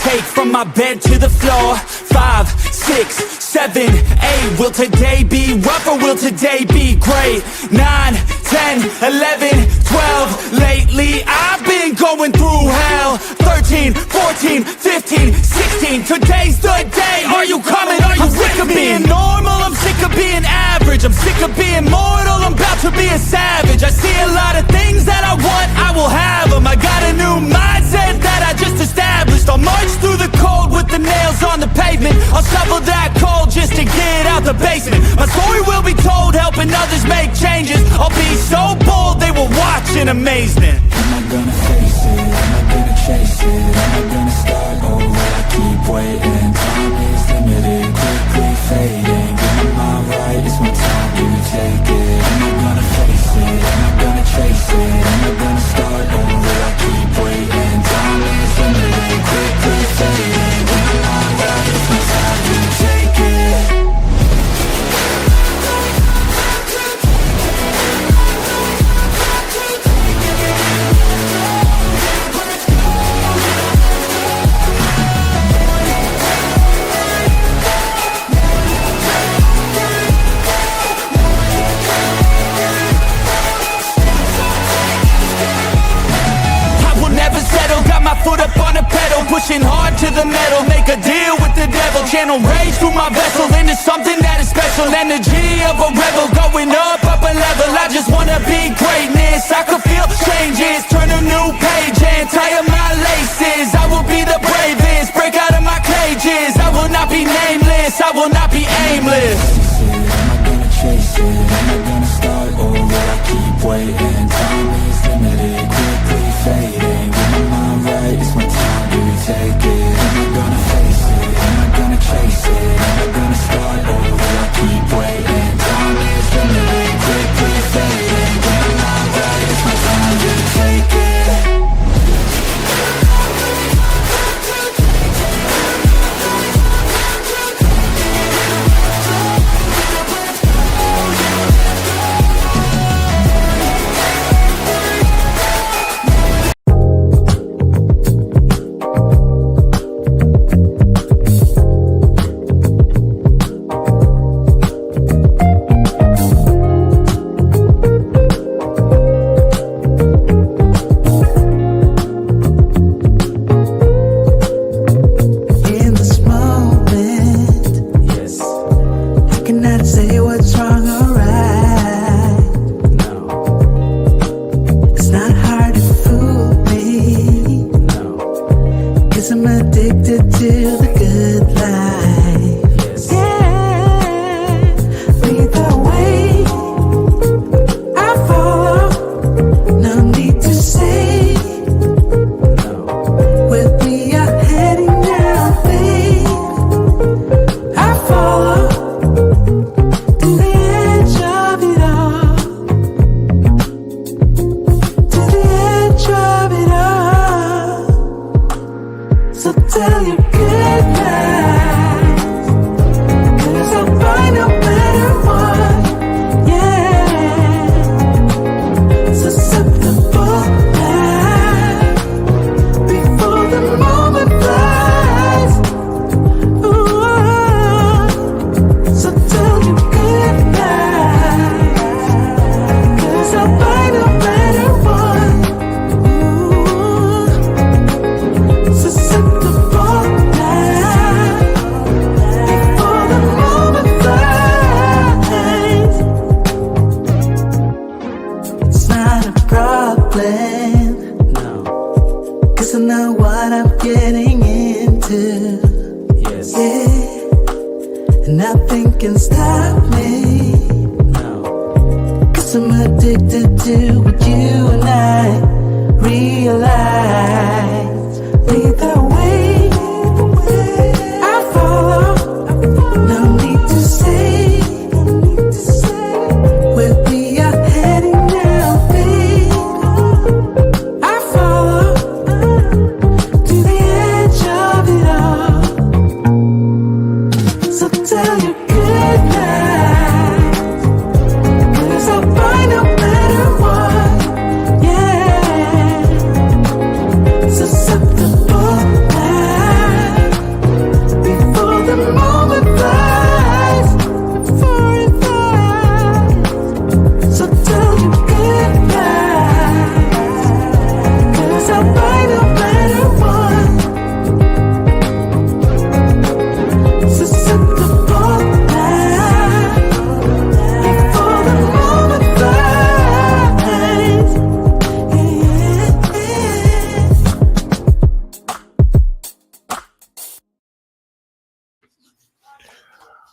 take from my bed to the floor? 5, 6, 7, 8. Will today be rough or will today be great? 9, 10, 11, 12. Lately I've been going through hell. 13, 14, 15, 16. Today's the day. Are you coming? Are you I'm sick of being normal, I'm sick of being average, I'm sick of being mortal, I'm about to be a savage. I see a lot of things that I want, I will have them. I got a new mindset that I just established. I'll march through the cold with the nails on the pavement. I'll shovel that coal just to get out the basement. My story will be told, helping others make changes. I'll be so bold, they will watch in amazement. Am I gonna face it? Am I gonna chase it? Am I gonna start over? I keep waiting. Time is limited, quickly fading. Get my mind right, it's my time to take it. Am I gonna face it? Am I gonna chase it? Am I gonna start over? I keep waiting. Time is limited, quickly fading. Get my mind right, it's my time to take it. Foot up on the pedal, pushing hard to the metal. Make a deal with the devil, channel rage through my vessel into something that is special. Energy of a rebel, going up a level. I just wanna be greatness, I could feel changes. Turn a new page and tie up my laces. I will be the bravest, break out of my cages. I will not be nameless, I will not be aimless. Am I gonna chase it? Am I gonna start over? I keep waiting. Time is limited, quickly fading. Get my mind right, it's my time to take it. Am I gonna face it? Am I gonna chase it? Am I gonna start over? I keep waiting. Time is limited, quickly fading. Get my mind right, it's my time to take it. Nothing can stop me. No. 'Cause I'm addicted to what you and I realize. Lead the way, I follow. No need to say where we are heading now, babe. I follow to the edge of it all. So tell your good night, 'cause I'll find no matter what, yeah. Susceptible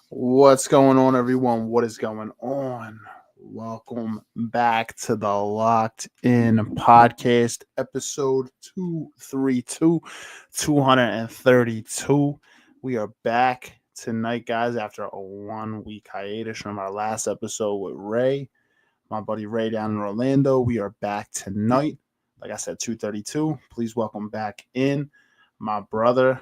What's going on, everyone? What is going on? Welcome back to the Locked In Podcast, episode 232, 232. We are back tonight, guys, after a 1 week hiatus from our last episode with Ray, my buddy Ray down in Orlando. We are back tonight. Like I said, 232. Please welcome back in my brother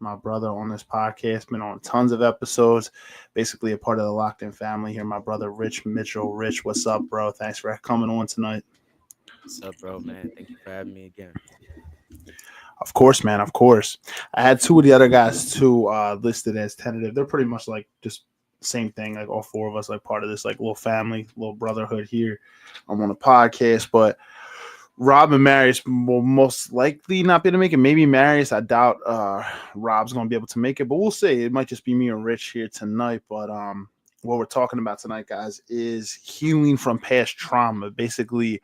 on this podcast, been on tons of episodes, basically a part of the Locked In family here. My brother, Rich Mitchell. Rich, what's up, bro? Thanks for coming on tonight. What's up, bro, man? Thank you for having me again. Of course, man. Of course. I had two of the other guys too listed as tentative. They're pretty much like just same thing. Like all four of us, like part of this like little family, little brotherhood here. I'm on a podcast, but Rob and Marius will most likely not be able to make it. Maybe Marius. I doubt Rob's going to be able to make it, but we'll see. It might just be me and Rich here tonight. But what we're talking about tonight, guys, is healing from past trauma. Basically,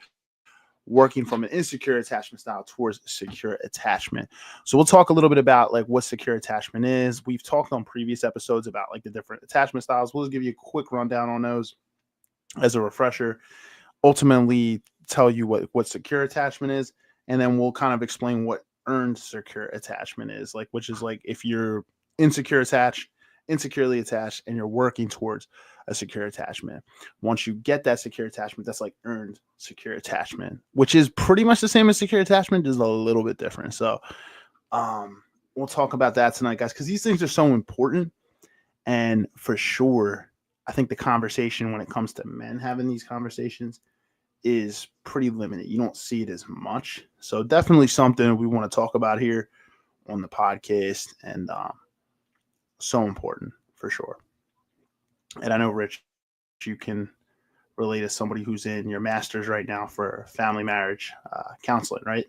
working from an insecure attachment style towards secure attachment. So we'll talk a little bit about like what secure attachment is. We've talked on previous episodes about like the different attachment styles. We'll just give you a quick rundown on those as a refresher. Ultimately, tell you what secure attachment is, and then we'll kind of explain what earned secure attachment is, like, which is like if you're insecurely attached and you're working towards a secure attachment. Once you get that secure attachment, that's like earned secure attachment, which is pretty much the same as secure attachment, just a little bit different. So we'll talk about that tonight, guys, because these things are so important. And for sure, I think the conversation when it comes to men having these conversations is pretty limited. You don't see it as much. So definitely something we want to talk about here on the podcast, and so important for sure. And I know, Rich, you can relate as somebody who's in your master's right now for family marriage counseling, right?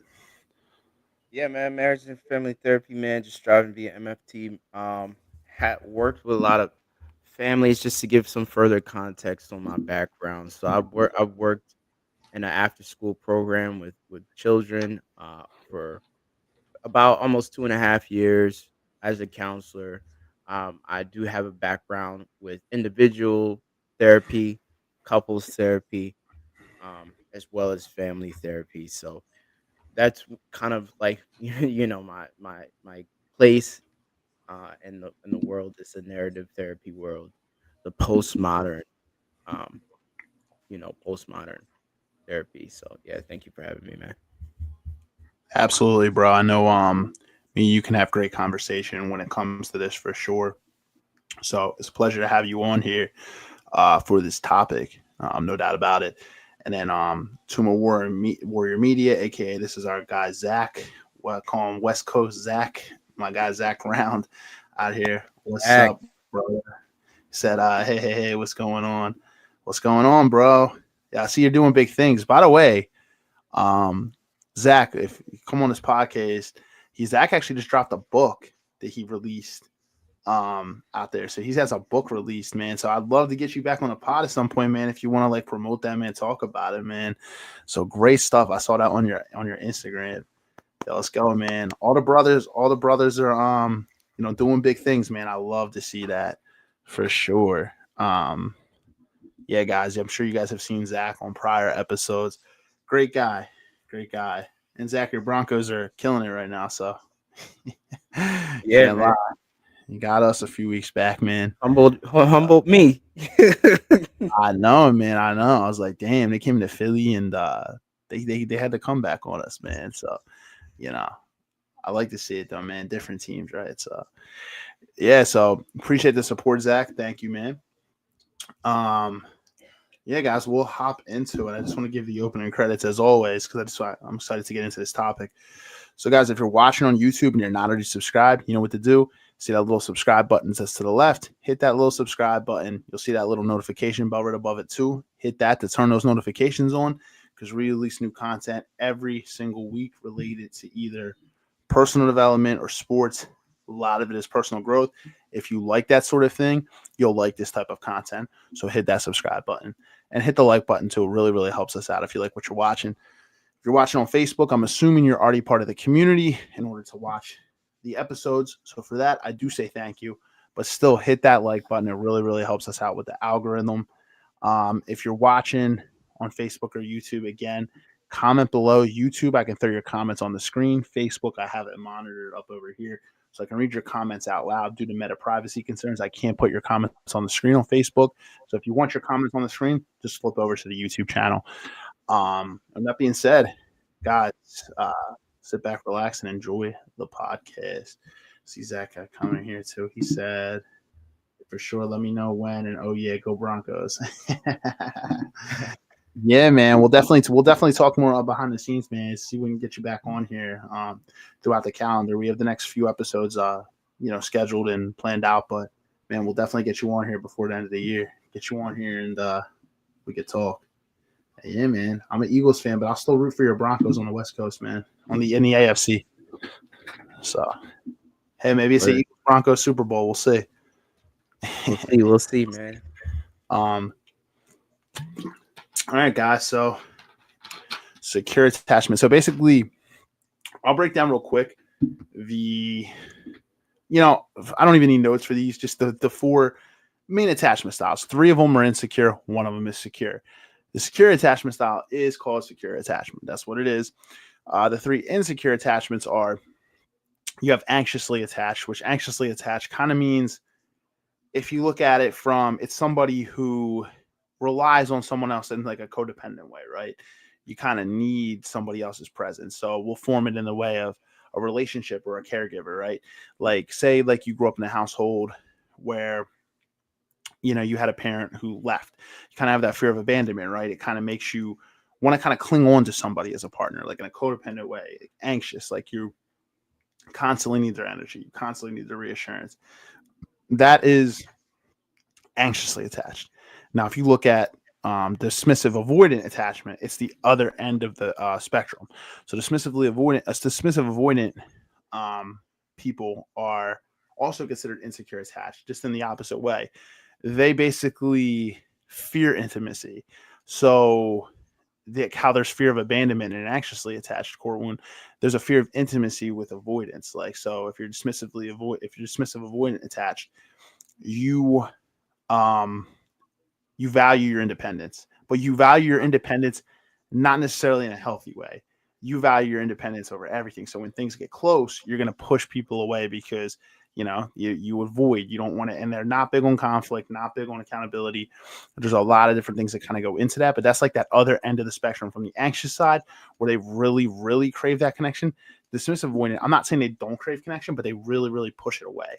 Yeah, man, marriage and family therapy, man, just striving via MFT. Had worked with a lot of families just to give some further context on my background. So I've worked in an after school program with children for about almost 2.5 years as a counselor. I do have a background with individual therapy, couples therapy, as well as family therapy. So that's kind of like my place in the world. It's a narrative therapy world, the postmodern, um, postmodern therapy. So yeah, thank you for having me, man. Absolutely, bro. I know you can have great conversation when it comes to this for sure. So it's a pleasure to have you on here for this topic. No doubt about it. And then Tuma Warrior Media, aka this is our guy Zach. I call him West Coast Zach. My guy Zach Round out here. What's Zach. up, brother? Said, hey, what's going on? What's going on, bro? Yeah, I see you're doing big things. By the way, Zach, if you come on this podcast, Zach actually just dropped a book that he released out there. So he has a book released, man. So I'd love to get you back on the pod at some point, man, if you want to like promote that, man, talk about it, man. So great stuff. I saw that on your Instagram. Yeah, let's go, man. All the brothers are doing big things, man. I love to see that for sure. Yeah, guys, I'm sure you guys have seen Zach on prior episodes. Great guy. And Zach, your Broncos are killing it right now, so Yeah, man. You got us a few weeks back, man. Humbled me. I know, man. I know. I was like, damn, they came to Philly and they had to come back on us, man. So, I like to see it though, man. Different teams, right? So, yeah. So appreciate the support, Zach. Thank you, man. Yeah, guys, we'll hop into it. I just want to give the opening credits as always because I'm excited to get into this topic. So, guys, if you're watching on YouTube and you're not already subscribed, you know what to do. See that little subscribe button that's to the left. Hit that little subscribe button. You'll see that little notification bell right above it too. Hit that to turn those notifications on because we release new content every single week related to either personal development or sports. A lot of it is personal growth. If you like that sort of thing, you'll like this type of content. So hit that subscribe button and hit the like button too. It really, really helps us out if you like what you're watching. If you're watching on Facebook, I'm assuming you're already part of the community in order to watch the episodes. So for that, I do say thank you. but still hit that like button. It really, really helps us out with the algorithm. If you're watching on Facebook or YouTube, again, comment below. YouTube, I can throw your comments on the screen. Facebook, I have it monitored up over here, so I can read your comments out loud. Due to meta privacy concerns, I can't put your comments on the screen on Facebook. So if you want your comments on the screen, just flip over to the YouTube channel. And that being said, guys, sit back, relax, and enjoy the podcast. See Zach got a comment here too. He said, for sure, let me know when, and oh yeah, go Broncos. Yeah, man, we'll definitely talk more behind the scenes, man. See if we can get you back on here throughout the calendar. We have the next few episodes scheduled and planned out, but man, we'll definitely get you on here before the end of the year. Get you on here and we could talk. Yeah, man, I'm an Eagles fan, but I'll still root for your Broncos on the West Coast, man, in the AFC. So hey, maybe it's the Eagles Broncos Super Bowl. We'll see. We'll see, man. All right, guys. So secure attachment. So basically, I'll break down real quick I don't even need notes for these. Just the 4 main attachment styles. 3 of them are insecure. 1 of them is secure. The secure attachment style is called secure attachment. That's what it is. The 3 insecure attachments are, you have anxiously attached, which anxiously attached kind of means, if you look at it from, it's somebody who relies on someone else in like a codependent way, right? You kind of need somebody else's presence. So we'll form it in the way of a relationship or a caregiver, right? Like say like you grew up in a household where, you had a parent who left. You kind of have that fear of abandonment, right? It kind of makes you want to kind of cling on to somebody as a partner, like in a codependent way, anxious, like you constantly need their energy. You constantly need their reassurance. That is anxiously attached. Now, if you look at dismissive avoidant attachment, it's the other end of the spectrum. So dismissive avoidant people are also considered insecure attached, just in the opposite way. They basically fear intimacy. So how there's fear of abandonment in an anxiously attached core wound, there's a fear of intimacy with avoidance. Like, so if you're dismissive avoidant attached, you value your independence, but you value your independence not necessarily in a healthy way. You value your independence over everything. So when things get close, you're going to push people away because you avoid, you don't want to, and they're not big on conflict, not big on accountability. There's a lot of different things that kind of go into that, but that's like that other end of the spectrum from the anxious side where they really, really crave that connection. Dismissive avoidant, I'm not saying they don't crave connection, but they really, really push it away.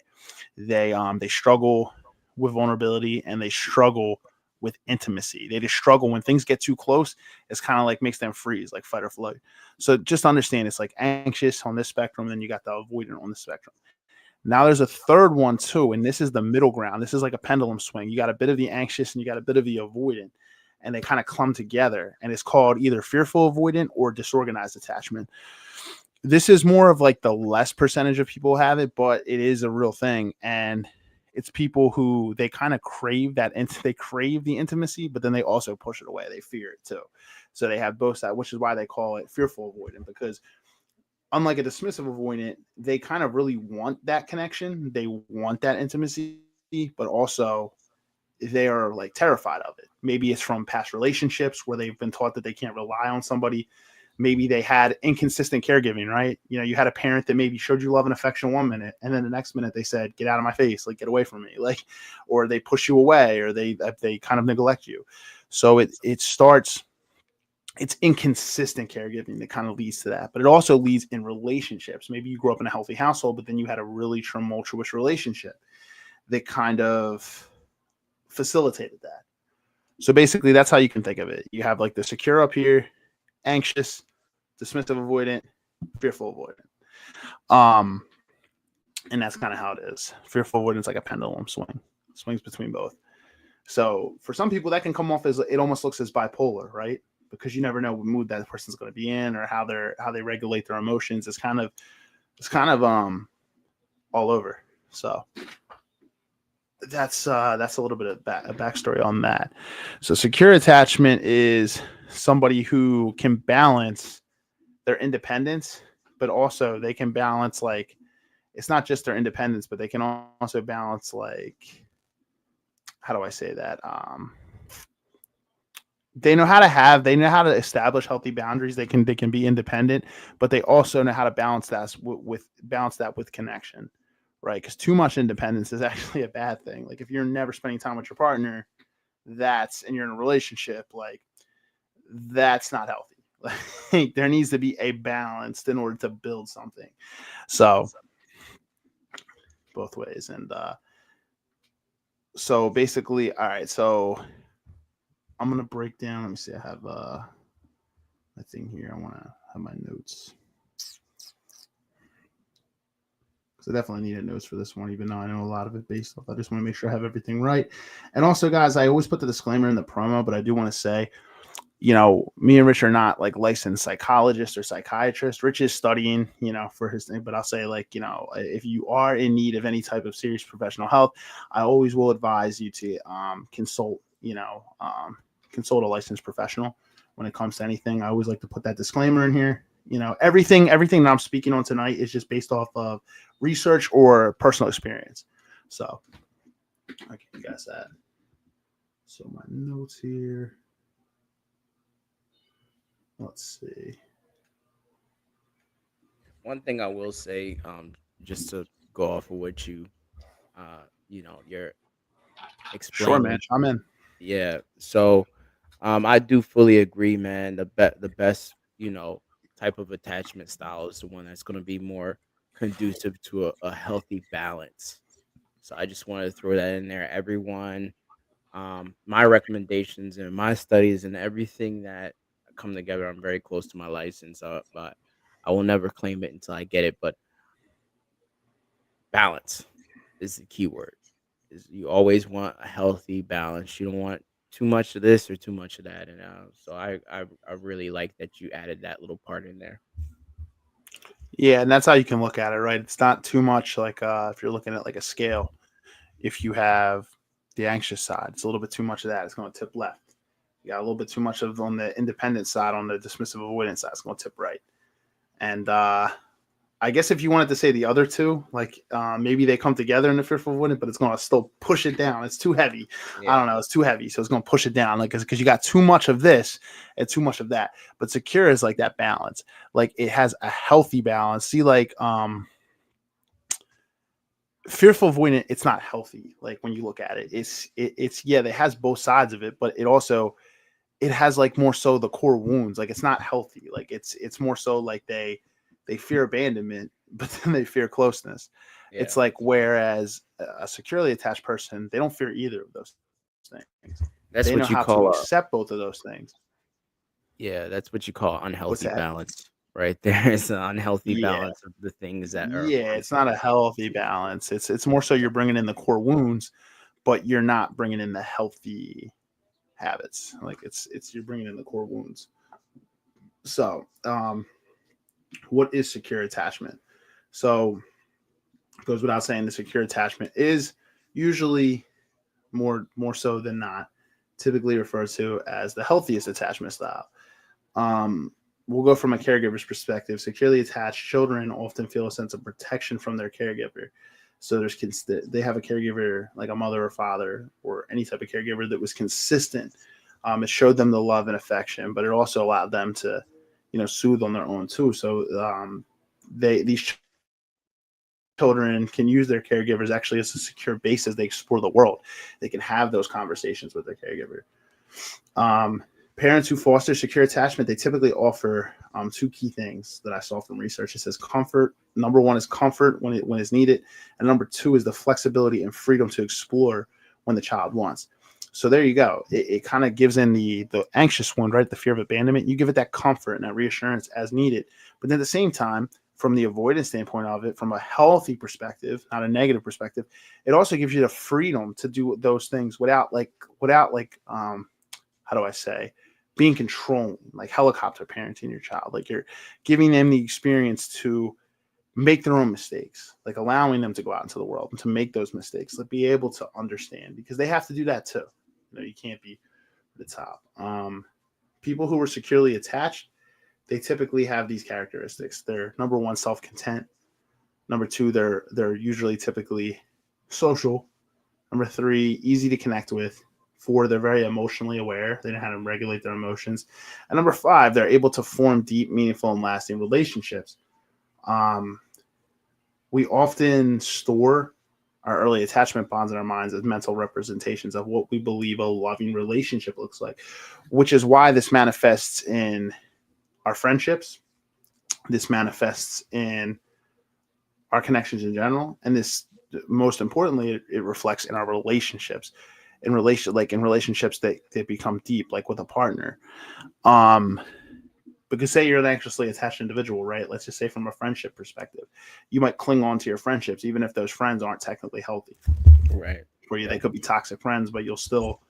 They struggle with vulnerability and they struggle with intimacy. They just struggle when things get too close. It's kind of like makes them freeze, like fight or flight. So just understand it's like anxious on this spectrum, and then you got the avoidant on the spectrum. Now there's a third one too, and this is the middle ground. This is like a pendulum swing. You got a bit of the anxious and you got a bit of the avoidant, and they kind of clump together, and it's called either fearful avoidant or disorganized attachment. This is more of like the less percentage of people have it, but it is a real thing. And it's people who they kind of crave that, and they crave the intimacy, but then they also push it away. They fear it too. So they have both sides, which is why they call it fearful avoidant, because unlike a dismissive avoidant, they kind of really want that connection. They want that intimacy, but also they are like terrified of it. Maybe it's from past relationships where they've been taught that they can't rely on somebody. Maybe they had inconsistent caregiving, right? You had a parent that maybe showed you love and affection 1 minute, and then the next minute they said, "Get out of my face, like get away from me," like, or they push you away, or they kind of neglect you. So it starts. It's inconsistent caregiving that kind of leads to that, but it also leads in relationships. Maybe you grew up in a healthy household, but then you had a really tumultuous relationship that kind of facilitated that. So basically, that's how you can think of it. You have like the secure up here, anxious, dismissive avoidant, fearful avoidant. And that's kind of how it is. Fearful avoidance, like a pendulum swings between both. So for some people that can come off as, it almost looks as bipolar, right? Because you never know what mood that person's going to be in or how they regulate their emotions. It's kind of all over. So that's a little bit of a backstory on that. So secure attachment is somebody who can balance their independence, but also they can balance like it's not just their independence, but they can also balance, like, how do I say that? They know how to establish healthy boundaries. They can be independent, but they also know how to balance that with connection, right? Because too much independence is actually a bad thing. Like if you're never spending time with your partner, and you're in a relationship, like that's not healthy. Like there needs to be a balance in order to build something. So both ways, and so basically, all right. So I'm gonna break down. Let me see. I have my thing here. I want to have my notes because I definitely needed notes for this one, even though I know a lot of it based off. I just want to make sure I have everything right. And also, guys, I always put the disclaimer in the promo, but I do want to say, me and Rich are not like licensed psychologists or psychiatrists. Rich is studying, for his thing, but I'll say, like, if you are in need of any type of serious professional help, I always will advise you to consult a licensed professional when it comes to anything. I always like to put that disclaimer in here. Everything that I'm speaking on tonight is just based off of research or personal experience. So I give you guys that. So my notes here. Let's see. One thing I will say, just to go off of what you're Sure, man. explaining. I'm in. Yeah. So, I do fully agree, man. The best, type of attachment style is the one that's going to be more conducive to a healthy balance. So I just wanted to throw that in there. Everyone, my recommendations and my studies and everything that come together, I'm very close to my license, but I will never claim it until I get it. But balance is the key word. Is you always want a healthy balance. You don't want too much of this or too much of that. And so I really like that you added that little part in there. Yeah, and that's how you can look at it, right? It's not too much like if you're looking at like a scale. If you have the anxious side, it's a little bit too much of that. It's going to tip left. You got a little bit too much of on the independent side, on the dismissive avoidance side, it's going to tip right. And I guess if you wanted to say the other two, like maybe they come together in the fearful avoidant, but it's going to still push it down. It's too heavy. I Yeah. don't know. It's too heavy, so it's going to push it down. Like because you got too much of this and too much of that. But secure is like that balance. Like it has a healthy balance. See, like fearful avoidant, it's not healthy. Like when you look at it, it's yeah, it has both sides of it, but it has like more so the core wounds. Like it's not healthy. Like it's more so like they fear abandonment, but then they fear closeness. Yeah. It's like whereas a securely attached person, they don't fear either of those things. That's They know what you how to call accept both of those things. that's what you call What's unhealthy that? balance. Right there is an unhealthy Yeah. balance of the things that are Yeah, it's not a healthy balance. It's more so you're bringing in the core wounds, but you're not bringing in the healthy habits. Like it's you're bringing in the core wounds. So, what is secure attachment? So, it goes without saying the secure attachment is usually more so than not typically referred to as the healthiest attachment style. We'll go from a caregiver's perspective. Securely attached children often feel a sense of protection from their caregiver. So they have a caregiver like a mother or father or any type of caregiver that was consistent. It showed them the love and affection, but it also allowed them to, soothe on their own too. So these children can use their caregivers actually as a secure base as they explore the world. They can have those conversations with their caregiver. Parents who foster secure attachment, they typically offer two key things that I saw from research. It says comfort. Number one is comfort when it's needed, and number two is the flexibility and freedom to explore when the child wants. So there you go. It kind of gives in the anxious one, right? The fear of abandonment. You give it that comfort and that reassurance as needed, but then at the same time, from the avoidance standpoint of it, from a healthy perspective, not a negative perspective, it also gives you the freedom to do those things without how do I say, being controlling, like helicopter parenting your child. Like you're giving them the experience to make their own mistakes, like allowing them to go out into the world and to make those mistakes, like be able to understand, because they have to do that too. You can't be at the top. People who are securely attached, they typically have these characteristics. They're number one, self-content. Number two, they're usually typically social. Number three, easy to connect with. Four, they're very emotionally aware. They know how to regulate their emotions. And number five, they're able to form deep, meaningful, and lasting relationships. Um, we often store our early attachment bonds in our minds as mental representations of what we believe a loving relationship looks like, which is why this manifests in our friendships. This manifests in our connections in general, and this, most importantly, it reflects in our relationships, in relationships that become deep, like with a partner. um because say you're an anxiously attached individual, right? Let's just say from a friendship perspective, you might cling on to your friendships even if those friends aren't technically healthy Right. for you. They Right. could be toxic friends, but you'll still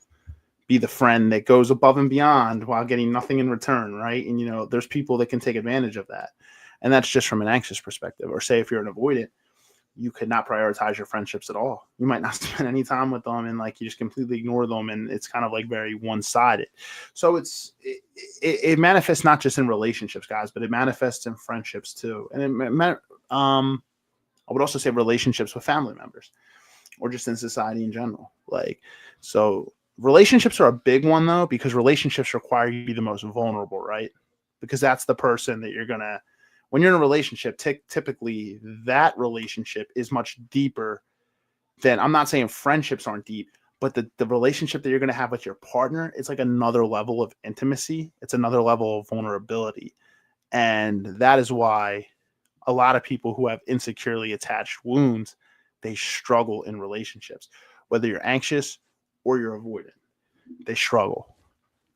be the friend that goes above and beyond while getting nothing in return, right? And there's people that can take advantage of that, and that's just from an anxious perspective. Or say if you're an avoidant, you could not prioritize your friendships at all. You might not spend any time with them, and like you just completely ignore them, and it's kind of like very one-sided. So it manifests not just in relationships, guys, but it manifests in friendships too. And I would also say relationships with family members, or just in society in general. Like, so relationships are a big one though, because relationships require you to be the most vulnerable, right? Because that's the person that you're gonna, when you're in a relationship, typically that relationship is much deeper than, I'm not saying friendships aren't deep, but the relationship that you're gonna have with your partner, it's like another level of intimacy. It's another level of vulnerability. And that is why a lot of people who have insecurely attached wounds, they struggle in relationships. Whether you're anxious or you're avoidant, they struggle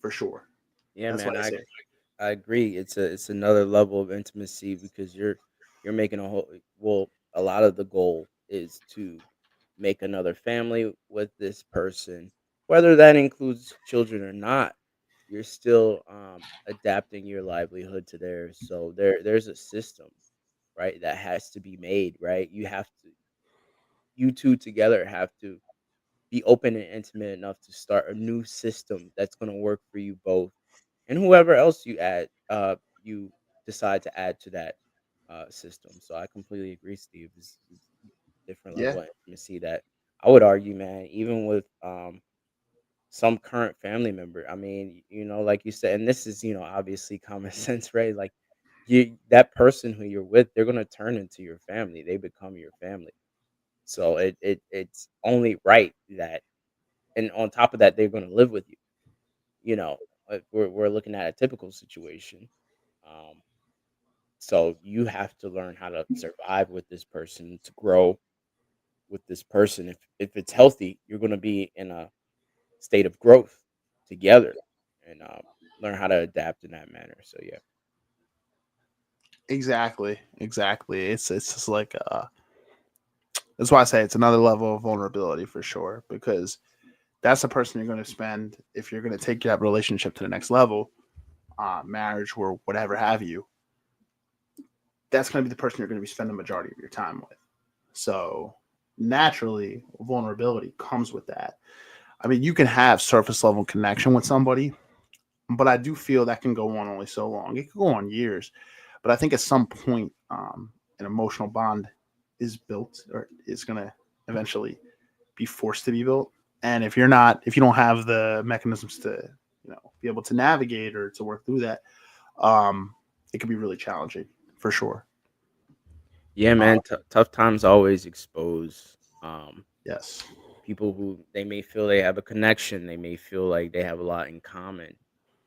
for sure. Yeah, That's why man. I say, I agree. It's another level of intimacy because you're making a whole well, a lot of the goal is to make another family with this person, whether that includes children or not. You're still adapting your livelihood to theirs. So there's a system, right, that has to be made, right? You two together have to be open and intimate enough to start a new system that's going to work for you both and whoever else you decide to add to that system. So I completely agree, Steve. It's different yeah, level of intimacy that I would argue, man, even with some current family member. I mean, like you said, and this is, obviously common sense, right? Like that person who you're with, they're gonna turn into your family. They become your family. So it's only right that, and on top of that, they're gonna live with you. You know, we're looking at a typical situation. Um, so you have to learn how to survive with this person, to grow with this person. If it's healthy, you're gonna be in a state of growth together, and learn how to adapt in that manner. So yeah. exactly, exactly. It's just like that's why I say it's another level of vulnerability for sure, because that's the person you're going to spend, if you're going to take that relationship to the next level, marriage or whatever have you. That's going to be the person you're going to be spending the majority of your time with. So naturally, vulnerability comes with that. I mean, you can have surface level connection with somebody, but I do feel that can go on only so long. It can go on years, but I think at some point, an emotional bond is built, or is going to eventually be forced to be built. And if you don't have the mechanisms to, be able to navigate or to work through that, um, it can be really challenging for sure. Yeah, Uh, man. Tough times always expose yes, people who they may feel they have a connection. They may feel like they have a lot in common,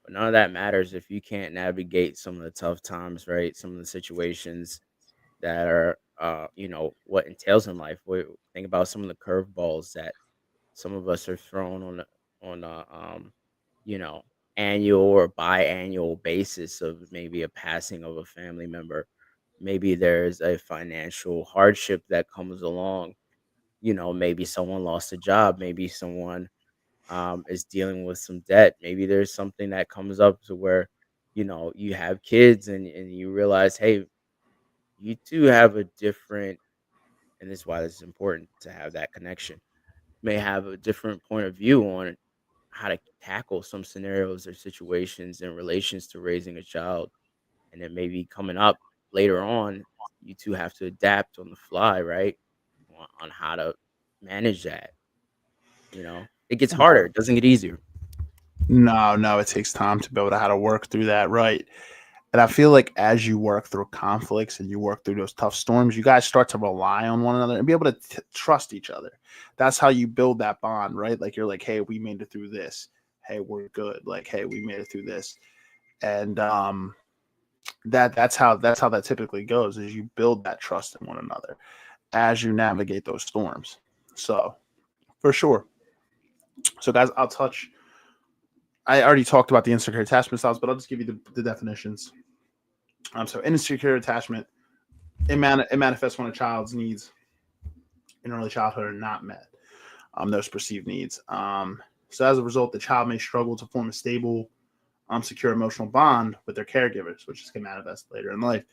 but none of that matters if you can't navigate some of the tough times, right? Some of the situations that are, what entails in life. Think about some of the curveballs that some of us are thrown on a you know annual or biannual basis, of maybe a passing of a family member. Maybe there's a financial hardship that comes along. Maybe someone lost a job. Maybe someone is dealing with some debt. Maybe there's something that comes up to where you have kids, and you realize, hey, you two have a different, and this is why this is important to have that connection, may have a different point of view on how to tackle some scenarios or situations in relations to raising a child, and it may be coming up. later on, you two have to adapt on the fly, right? On how to manage that. It gets harder. It doesn't get easier. No, no, it takes time to be able to how to work through that, right? And I feel like as you work through conflicts and you work through those tough storms, you guys start to rely on one another and be able to trust each other. That's how you build that bond, right? Like you're like, hey, we made it through this. Hey, we're good. Like, hey, we made it through this. And that's how that typically goes is you build that trust in one another as you navigate those storms. So for sure. So guys, I'll touch. I already talked about the insecure attachment styles, but I'll just give you the definitions. So insecure attachment it manifests when a child's needs in early childhood are not met. Those perceived needs. So as a result, the child may struggle to form a stable, secure emotional bond with their caregivers, which can manifest later in life.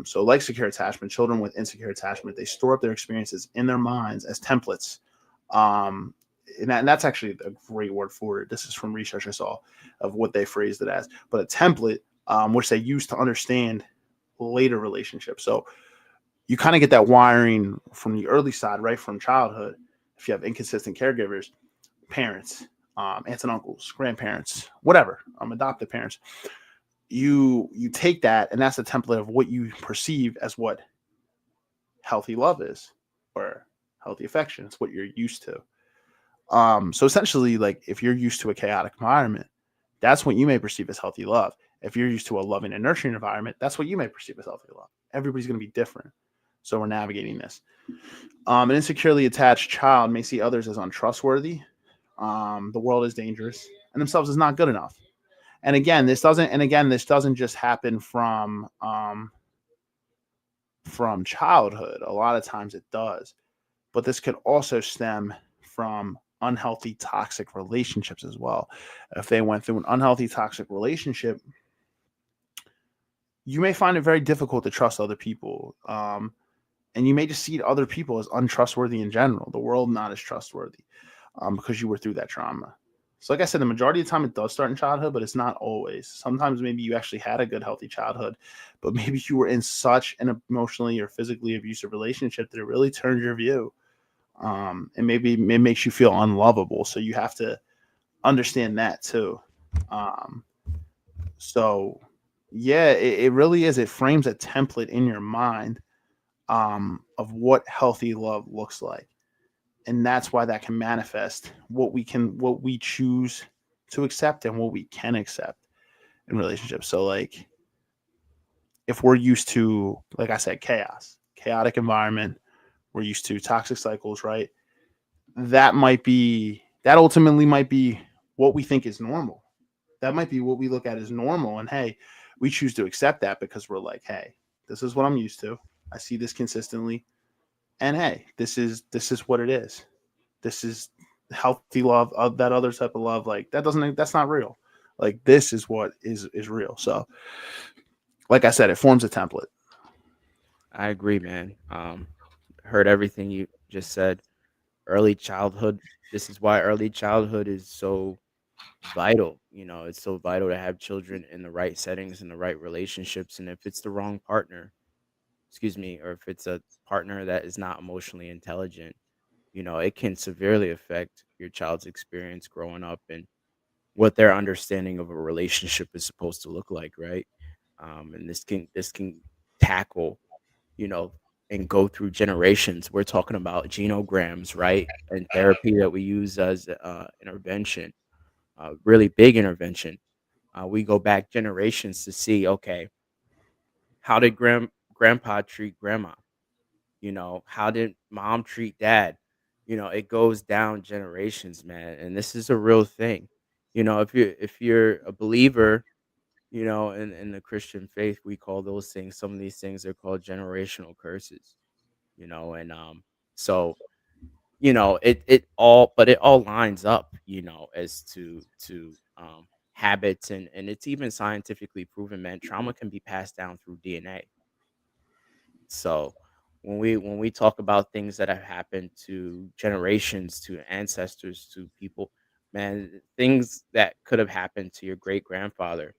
So like secure attachment, children with insecure attachment, they store up their experiences in their minds as templates. Um, and that's actually a great word for it. This is from research I saw of what they phrased it as, but a template, which they use to understand later relationships. So you kind of get that wiring from the early side, right from childhood. If you have inconsistent caregivers, parents, aunts and uncles, grandparents, whatever, adopted parents, you take that, and that's a template of what you perceive as what healthy love is, or healthy affection. It's what you're used to. So essentially, like if you're used to a chaotic environment, that's what you may perceive as healthy love. If you're used to a loving and nurturing environment, that's what you may perceive as healthy love. Everybody's going to be different. So we're navigating this. An insecurely attached child may see others as untrustworthy. The world is dangerous, and themselves is not good enough. And again, this doesn't just happen from childhood. A lot of times it does, but this could also stem from unhealthy toxic relationships as well. If they went through an unhealthy toxic relationship, you may find it very difficult to trust other people. And you may just see other people as untrustworthy in general, the world not as trustworthy, because you were through that trauma. So like I said, the majority of the time it does start in childhood, but it's not always. Sometimes maybe you actually had a good, healthy childhood, but maybe you were in such an emotionally or physically abusive relationship that it really turned your view. And maybe it makes you feel unlovable. So you have to understand that too. Um, so yeah, it really is. It frames a template in your mind of what healthy love looks like. And that's why that can manifest what we choose to accept and what we can accept in relationships. So like if we're used to, like I said, chaotic environment, we're used to toxic cycles, right? That ultimately might be what we think is normal. That might be what we look at as normal. And hey, we choose to accept that because we're like, hey, this is what I'm used to. I see this consistently. And hey, this is what it is. This is healthy love, of that other type of love. Like that's not real. Like this is what is real. So like I said, it forms a template. I agree, man. Heard everything you just said. Early childhood. This is why early childhood is so vital. It's so vital to have children in the right settings, in the right relationships. And if it's the wrong partner, excuse me, or if it's a partner that is not emotionally intelligent, it can severely affect your child's experience growing up and what their understanding of a relationship is supposed to look like, right? And this can tackle, you know, and go through generations. We're talking about genograms, right? And therapy that we use as intervention, really big intervention. We go back generations to see, okay, how did grandpa treat grandma? How did mom treat dad? It goes down generations, man, and this is a real thing. If you're a believer, in the Christian faith, we call those things. Some of these things are called generational curses. And so it all lines up, as to habits, and it's even scientifically proven, man. Trauma can be passed down through DNA. So when we talk about things that have happened to generations, to ancestors, to people, man, things that could have happened to your great grandfather,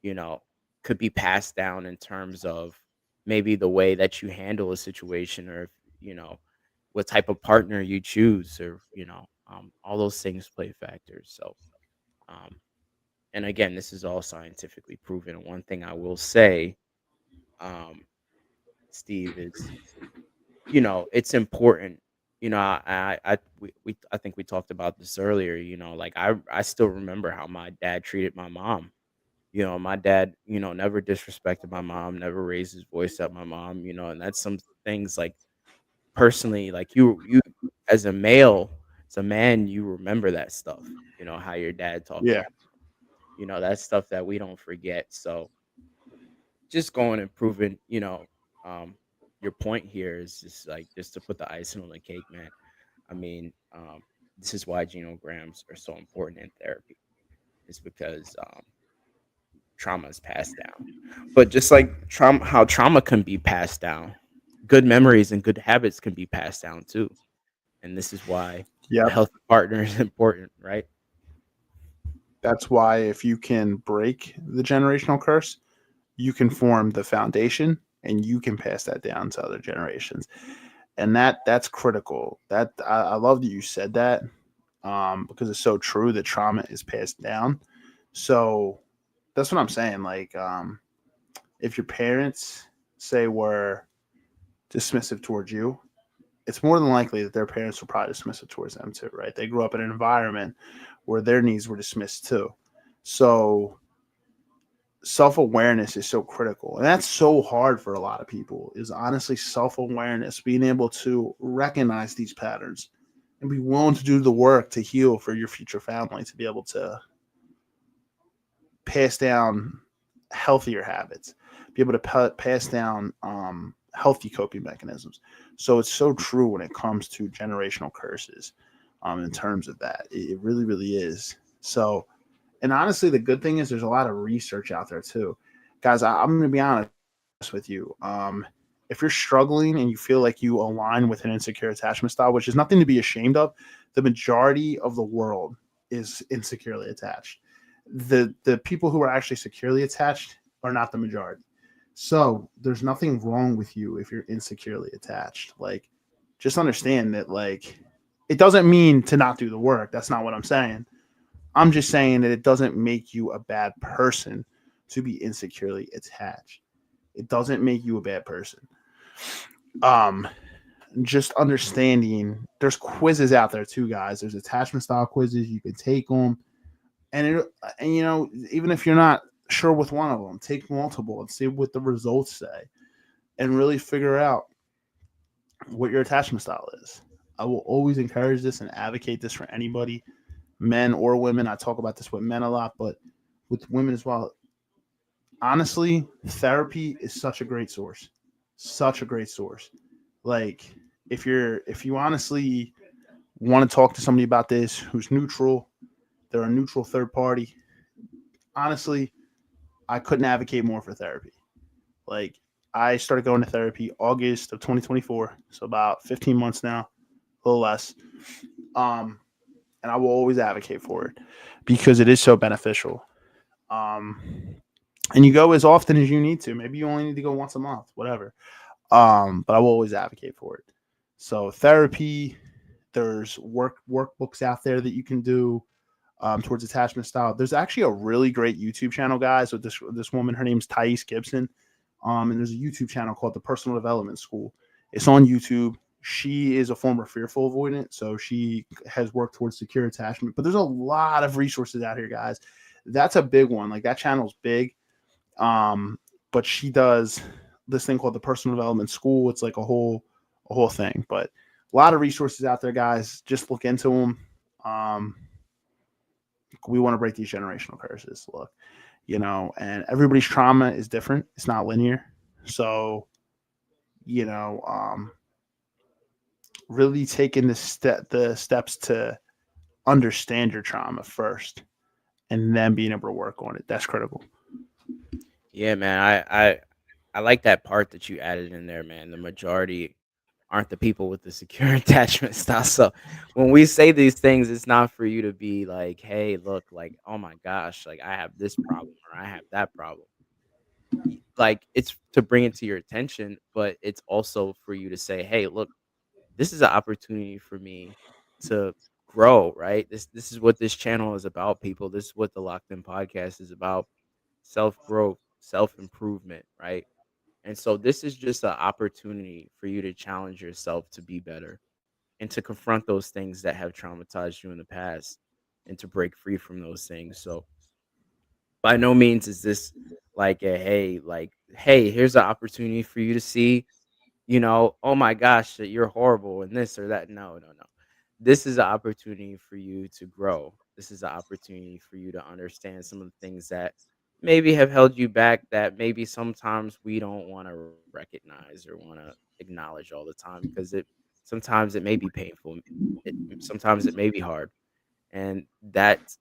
you know, could be passed down in terms of maybe the way that you handle a situation, or if, you know, what type of partner you choose, or all those things play factors. So um and again, this is all scientifically proven. One thing I will say, um Steve, is, it's important. I think we talked about this earlier. Like, I still remember how my dad treated my mom. My dad, never disrespected my mom, never raised his voice at my mom. And that's some things, like, personally, like, you as a male, as a man, you remember that stuff. How your dad talked to Yeah. you. That's stuff that we don't forget. So just going and proving, um, your point here is just, like, just to put the icing on the cake, man. I mean, this is why genograms are so important in therapy. Is because trauma is passed down. But just like trauma, how trauma can be passed down, good memories and good habits can be passed down too. And this is why a Yep. healthy partner is important, right? That's why if you can break the generational curse, you can form the foundation and you can pass that down to other generations. And that's critical. I love that you said that, because it's so true that trauma is passed down. So that's what I'm saying. Like, if your parents say were dismissive towards you, it's more than likely that their parents were probably dismissive towards them too, right? They grew up in an environment where their needs were dismissed too. So self awareness is so critical. And that's so hard for a lot of people, is honestly self awareness, being able to recognize these patterns and be willing to do the work to heal for your future family, to be able to pass down healthier habits, be able to pass down healthy coping mechanisms. So it's so true when it comes to generational curses, in terms of that. It really, really is. So, and honestly, the good thing is there's a lot of research out there too. Guys, I'm going to be honest with you. If you're struggling and you feel like you align with an insecure attachment style, which is nothing to be ashamed of, the majority of the world is insecurely attached. The people who are actually securely attached are not the majority. So there's nothing wrong with you if you're insecurely attached. Like, just understand that, like, it doesn't mean to not do the work. That's not what I'm saying. I'm just saying that it doesn't make you a bad person to be insecurely attached. It doesn't make you a bad person. Um, just understanding there's quizzes out there too, guys. There's attachment style quizzes. You can take them. And even if you're not sure with one of them, take multiple and see what the results say and really figure out what your attachment style is. I will always encourage this and advocate this for anybody, men or women. I talk about this with men a lot, but with women as well. Honestly, therapy is such a great source. Such a great source. Like, if you honestly want to talk to somebody about this who's neutral, they're a neutral third party. Honestly, I couldn't advocate more for therapy. Like, I started going to therapy August of 2024, so about 15 months now, a little less. Um, and I will always advocate for it because it is so beneficial. Um, and you go as often as you need to. Maybe you only need to go once a month, whatever. But I will always advocate for it. So therapy, there's workbooks out there that you can do, towards attachment style. There's actually a really great YouTube channel, guys, with this woman. Her name's Thais Gibson. And there's a YouTube channel called the Personal Development School. It's on YouTube. She is a former fearful avoidant, so she has worked towards secure attachment. But there's a lot of resources out here, guys. That's a big one. Like, that channel's big. But she does this thing called the Personal Development School. It's like a whole thing. But a lot of resources out there, guys. Just look into them. We want to break these generational curses. Look, and everybody's trauma is different. It's not linear. So, really taking the steps to understand your trauma first and then being able to work on it. That's critical. Yeah, man. I like that part that you added in there, man. The majority aren't the people with the secure attachment style. So when we say these things, it's not for you to be like, hey, look, like, oh my gosh, like, I have this problem or I have that problem. like it's to bring it to your attention, but it's also for you to say, "Hey, look, this is an opportunity for me to grow, right? This is what this channel is about, people. This is what the Locked In podcast is about. Self-growth, self-improvement, right? And so this is just an opportunity for you to challenge yourself to be better and to confront those things that have traumatized you in the past and to break free from those things. So by no means is this like a hey, here's an opportunity for you to see, oh my gosh, that you're horrible and this or that. No, no, no. This is an opportunity for you to grow. This is an opportunity for you to understand some of the things that maybe have held you back, that maybe sometimes we don't want to recognize or want to acknowledge all the time, because it sometimes it may be painful. Sometimes it may be hard. And that's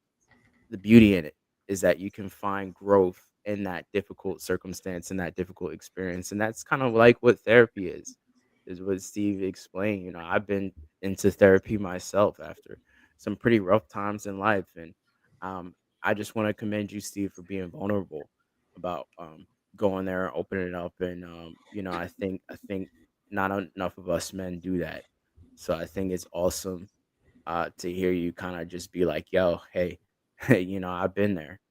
the beauty in it, is that you can find growth in that difficult circumstance, in that difficult experience. And that's kind of like what therapy is what Steve explained. I've been into therapy myself after some pretty rough times in life. And um, I just want to commend you, Steve, for being vulnerable about going there and opening it up. And I think not enough of us men do that. So I think it's awesome to hear you kind of just be like, yo, hey, I've been there.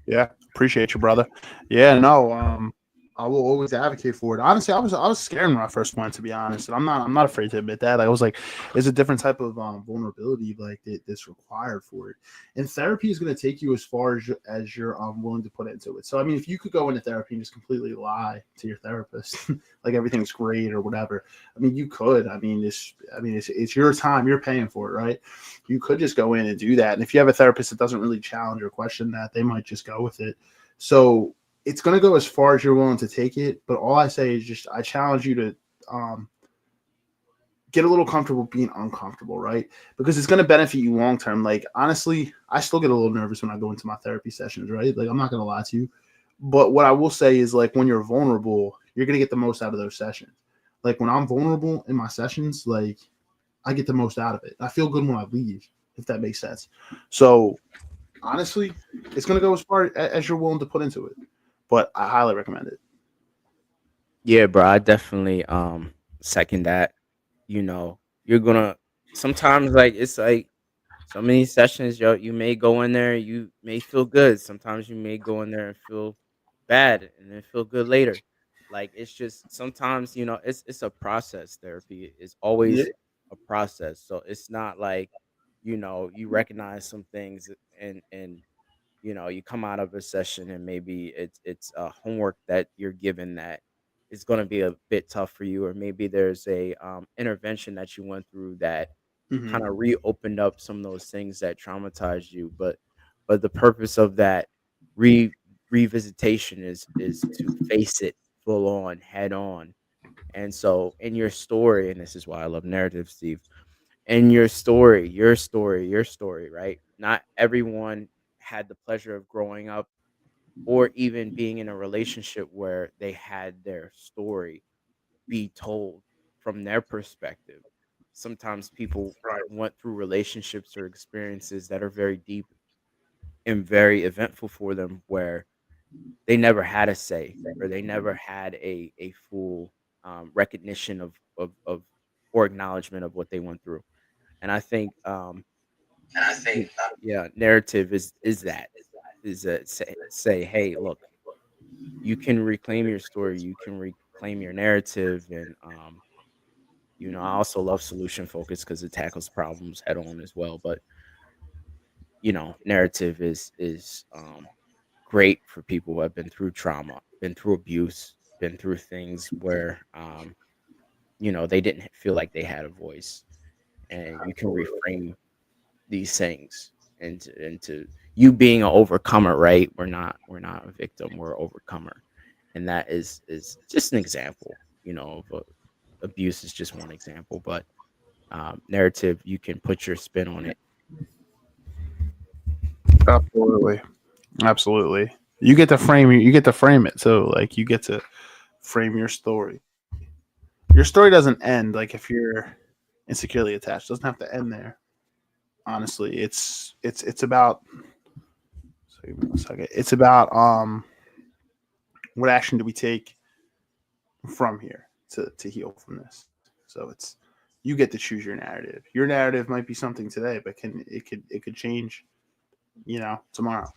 Yeah, appreciate you, brother. Yeah, no, I will always advocate for it. Honestly, I was scared when I first went, to be honest, and I'm not afraid to admit that. Like, I was like, there's a different type of vulnerability like that's required for it, and therapy is going to take you as far as you're willing to put into it. So, I mean, if you could go into therapy and just completely lie to your therapist, like everything's great or whatever, I mean, you could. It's your time, you're paying for it, right? You could just go in and do that. And if you have a therapist that doesn't really challenge or question that, they might just go with it. So it's going to go as far as you're willing to take it. But all I say is just I challenge you to get a little comfortable being uncomfortable, right? Because it's going to benefit you long term. Like, honestly, I still get a little nervous when I go into my therapy sessions, right? Like, I'm not going to lie to you. But what I will say is, like, when you're vulnerable, you're going to get the most out of those sessions. Like, when I'm vulnerable in my sessions, like, I get the most out of it. I feel good when I leave, if that makes sense. So honestly, it's going to go as far as you're willing to put into it. But I highly recommend it. Yeah, bro, I definitely second that. You're gonna sometimes, like, it's like so many sessions, yo, you may go in there, you may feel good. Sometimes you may go in there and feel bad and then feel good later. Like, it's just sometimes, it's a process. Therapy is Yeah. always a process. So it's not like, you recognize some things and you come out of a session and maybe it's a homework that you're given that is going to be a bit tough for you, or maybe there's a intervention that you went through that Hmm. kind of reopened up some of those things that traumatized you. But the purpose of that re revisitation is to face it full on, head on. And so in your story, and this is why I love narrative, Steve, in your story, right? Not everyone had the pleasure of growing up or even being in a relationship where they had their story be told from their perspective. Sometimes people Right. went through relationships or experiences that are very deep and very eventful for them, where they never had a say, or they never had a full recognition of or acknowledgement of what they went through. And I think N- yeah, narrative is that say, hey, look, you can reclaim your story, you can reclaim your narrative. And I also love solution focus because it tackles problems head on as well. But narrative is great for people who have been through trauma, been through abuse, been through things where they didn't feel like they had a voice. And you can reframe these things into you being an overcomer, right? We're not a victim, we're an overcomer. And that is just an example, of abuse is just one example. But narrative, you can put your spin on it. Absolutely. Absolutely. You get to frame it. So like you get to frame your story. Your story doesn't end like if you're insecurely attached. It doesn't have to end there. Honestly, it's about so give me one second. It's about What action do we take from here to heal from this? So it's you get to choose your narrative. Your narrative might be something today, but it could change, tomorrow.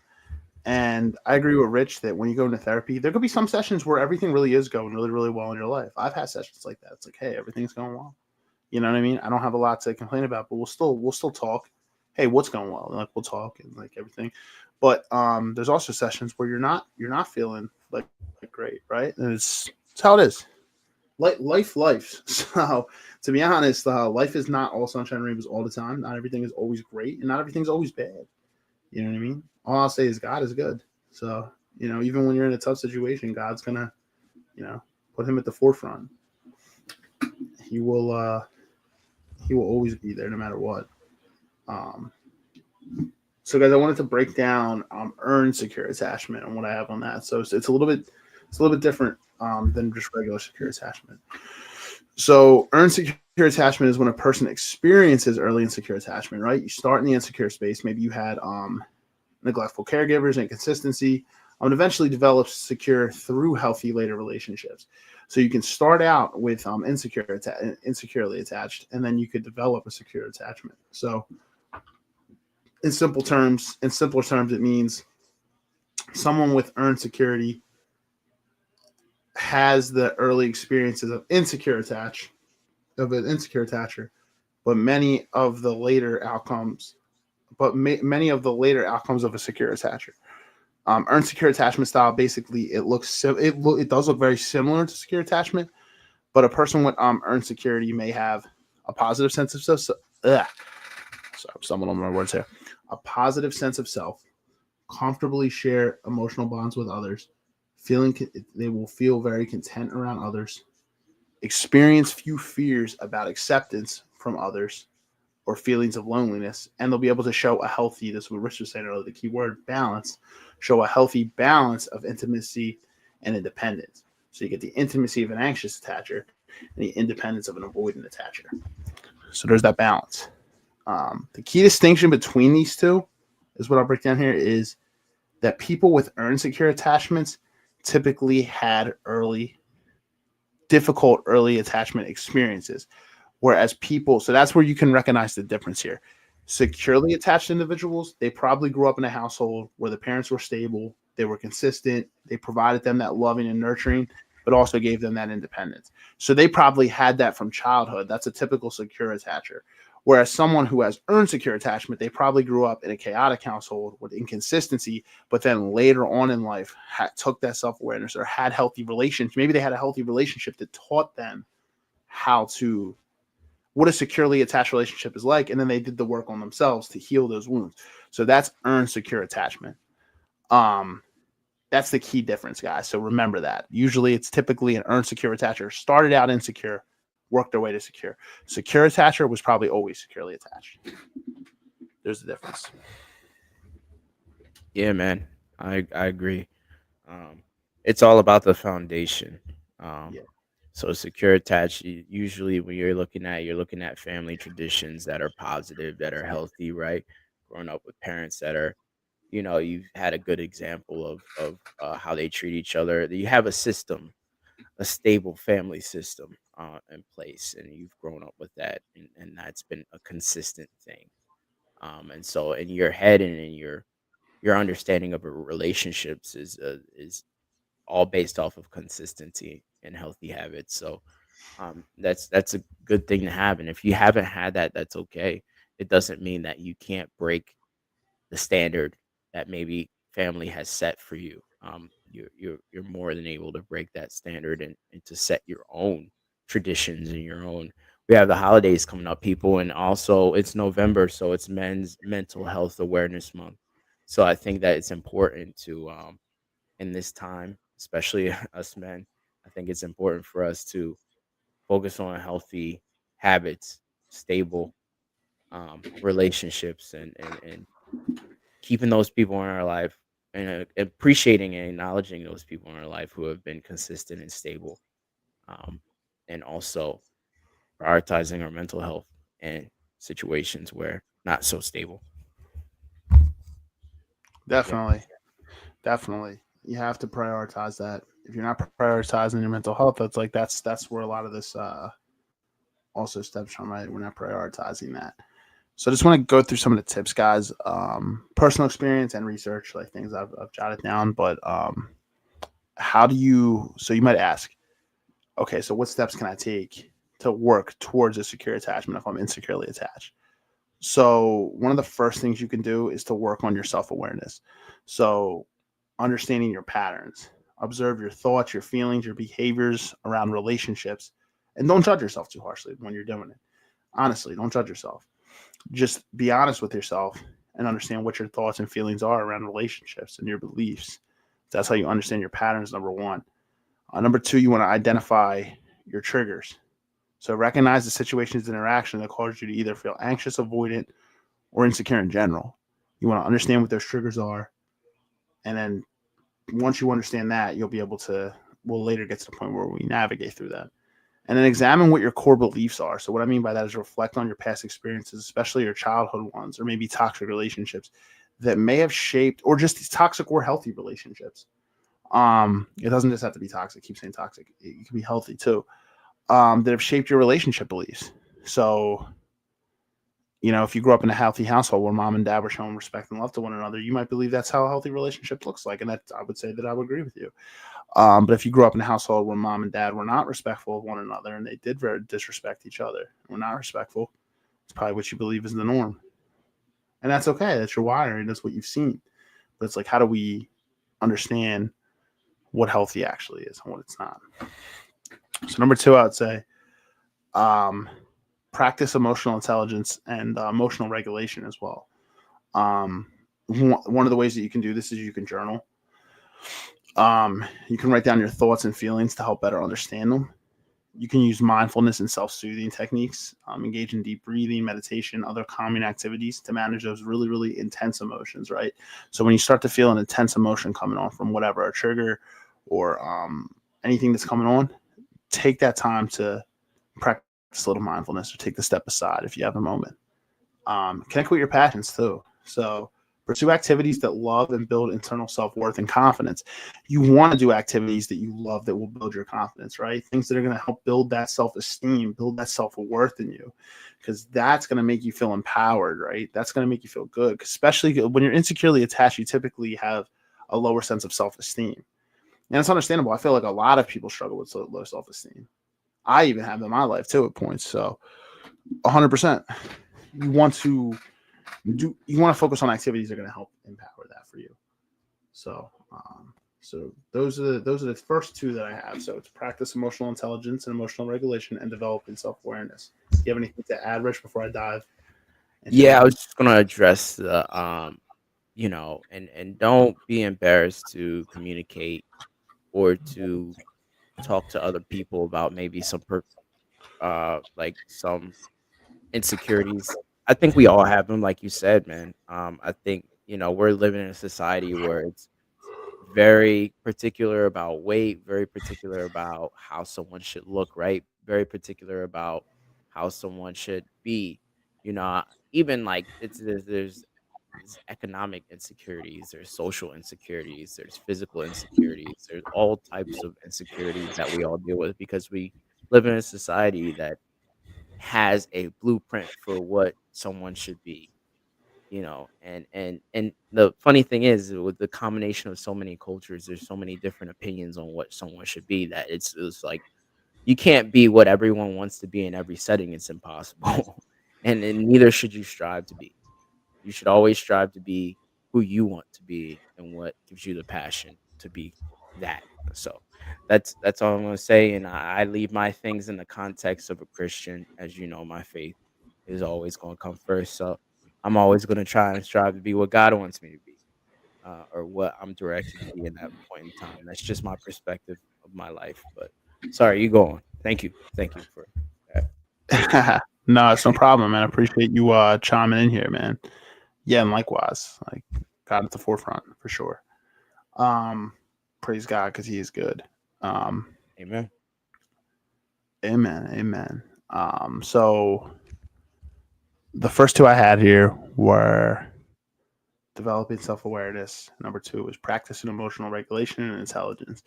And I agree with Rich that when you go into therapy, there could be some sessions where everything really is going really, really well in your life. I've had sessions like that. It's like, hey, everything's going well. You know what I mean? I don't have a lot to complain about, but we'll still talk. Hey, what's going well? And like we'll talk and like everything. But there's also sessions where you're not feeling like great, right? And it's how it is. Life. So to be honest, life is not all sunshine and rainbows all the time. Not everything is always great, and not everything's always bad. You know what I mean? All I'll say is God is good. So even when you're in a tough situation, God's gonna you know put him at the forefront. He will. He will always be there no matter what. Um, so, guys, I wanted to break down earned secure attachment and what I have on that. So it's a little bit different than just regular secure attachment. So earned secure attachment is when a person experiences early insecure attachment, right? You start in the insecure space. Maybe you had neglectful caregivers, inconsistency, and eventually develops secure through healthy later relationships. So you can start out with insecurely attached, and then you could develop a secure attachment. So in simpler terms, it means someone with earned security has the early experiences of an insecure attacher, but many of the later outcomes of a secure attacher. Earned secure attachment style basically it does look very similar to secure attachment, but a person with earned security may have a positive sense of self. Sorry, I'm stumbling on my words here. A positive sense of self, comfortably share emotional bonds with others, they will feel very content around others, experience few fears about acceptance from others or feelings of loneliness, and they'll be able to show a healthy, this is what Rich was saying earlier, the key word balance, show a healthy balance of intimacy and independence. So you get the intimacy of an anxious attacher and the independence of an avoidant attacher. So there's that balance. The key distinction between these two is what I'll break down here is that people with earned secure attachments typically had difficult early attachment experiences. Whereas so that's where you can recognize the difference here. Securely attached individuals, they probably grew up in a household where the parents were stable, they were consistent, they provided them that loving and nurturing, but also gave them that independence. So they probably had that from childhood. That's a typical secure attacher. Whereas someone who has earned secure attachment, they probably grew up in a chaotic household with inconsistency, but then later on in life took that self-awareness or had healthy relations. Maybe they had a healthy relationship that taught them what a securely attached relationship is like, and then they did the work on themselves to heal those wounds. So that's earned secure attachment. That's the key difference, guys. So remember that. Usually it's typically an earned secure attacher started out insecure, worked their way to secure. Secure attacher was probably always securely attached. There's the difference. Yeah, man. I agree. It's all about the foundation. Um, Yeah. so secure attached, usually when you're looking at family traditions that are positive, that are healthy, right? Growing up with parents that are, you've had a good example of how they treat each other. You have a system, a stable family system in place, and you've grown up with that, and that's been a consistent thing. And so in your head and in your understanding of relationships is all based off of consistency and healthy habits. So that's a good thing to have. And if you haven't had that, that's okay. It doesn't mean that you can't break the standard that maybe family has set for you. You're more than able to break that standard and to set your own traditions and your own. We have the holidays coming up, people, and also it's November, so it's Men's Mental Health Awareness Month. So I think that it's important to in this time, especially us men, I think it's important for us to focus on healthy habits, stable relationships, and keeping those people in our life and appreciating and acknowledging those people in our life who have been consistent and stable, um, and also prioritizing our mental health in situations where not so stable. Yeah. Definitely. Definitely. You have to prioritize that. If you're not prioritizing your mental health, that's where a lot of this also stems from, right? We're not prioritizing that. So I just want to go through some of the tips, guys. Personal experience and research, like things I've jotted down. But how do you? So you might ask, okay, so what steps can I take to work towards a secure attachment if I'm insecurely attached? So one of the first things you can do is to work on your self awareness. So understanding your patterns, observe your thoughts, your feelings, your behaviors around relationships, and don't judge yourself too harshly when you're doing it. Honestly, don't judge yourself. Just be honest with yourself and understand what your thoughts and feelings are around relationships and your beliefs. That's how you understand your patterns, number one. Number two, you want to identify your triggers. So recognize the situations and interaction that cause you to either feel anxious, avoidant, or insecure in general. You want to understand what those triggers are. And then once you understand that, you'll be able to, we'll later get to the point where we navigate through that. And then examine what your core beliefs are. So what I mean by that is reflect on your past experiences, especially your childhood ones, or maybe toxic relationships that may have shaped, or just these toxic or healthy relationships. It doesn't just have to be toxic. Keep saying toxic. It can be healthy too. That have shaped your relationship beliefs. So, if you grew up in a healthy household where mom and dad were showing respect and love to one another, you might believe that's how a healthy relationship looks like. And that I would say that I would agree with you. But if you grew up in a household where mom and dad were not respectful of one another and they did very disrespect each other, were not respectful, it's probably what you believe is the norm. And that's okay. That's your wiring. That's what you've seen. But it's like, how do we understand what healthy actually is and what it's not? So number two, I would say, practice emotional intelligence and emotional regulation as well. One of the ways that you can do this is you can journal. You can write down your thoughts and feelings to help better understand them. You can use mindfulness and self-soothing techniques, engage in deep breathing, meditation, other calming activities to manage those really, really intense emotions, right? So when you start to feel an intense emotion coming on from whatever, a trigger or anything that's coming on, take that time to practice a little mindfulness or take the step aside if you have a moment. Connect with your passions too. So pursue activities that love and build internal self-worth and confidence. You want to do activities that you love that will build your confidence, right? Things that are going to help build that self-esteem, build that self-worth in you, because that's going to make you feel empowered, right? That's going to make you feel good, especially when you're insecurely attached, you typically have a lower sense of self-esteem. And it's understandable. I feel like a lot of people struggle with low self-esteem. I even have in my life too at points. So 100%. You want to focus on activities that are going to help empower that for you. So those are the first two that I have. So it's practice emotional intelligence and emotional regulation and developing self-awareness. Do you have anything to add, Rich, before I dive into Yeah, I that? was just gonna address the and don't be embarrassed to communicate or to talk to other people about maybe like some insecurities. I think we all have them, like you said, man. I think, we're living in a society where it's very particular about weight, very particular about how someone should look, right? Very particular about how someone should be. Even like there's economic insecurities, there's social insecurities, there's physical insecurities, there's all types of insecurities that we all deal with because we live in a society that has a blueprint for what someone should be, and the funny thing is with the combination of so many cultures, there's so many different opinions on what someone should be that it's like you can't be what everyone wants to be in every setting. It's impossible. And neither should you strive to be. You should always strive to be who you want to be and what gives you the passion to be that. So that's all I'm gonna say. And I leave my things in the context of a Christian. As you know, my faith is always gonna come first. So I'm always gonna try and strive to be what God wants me to be, or what I'm directed to be in that point in time. That's just my perspective of my life. But sorry, you go on. Thank you for that. No, it's no problem, man. I appreciate you chiming in here, man. Yeah, and likewise, like God at the forefront for sure. Praise God because He is good. Um, Amen. amen, amen. So the first two I had here were developing self-awareness. Number 2 is practicing emotional regulation and intelligence.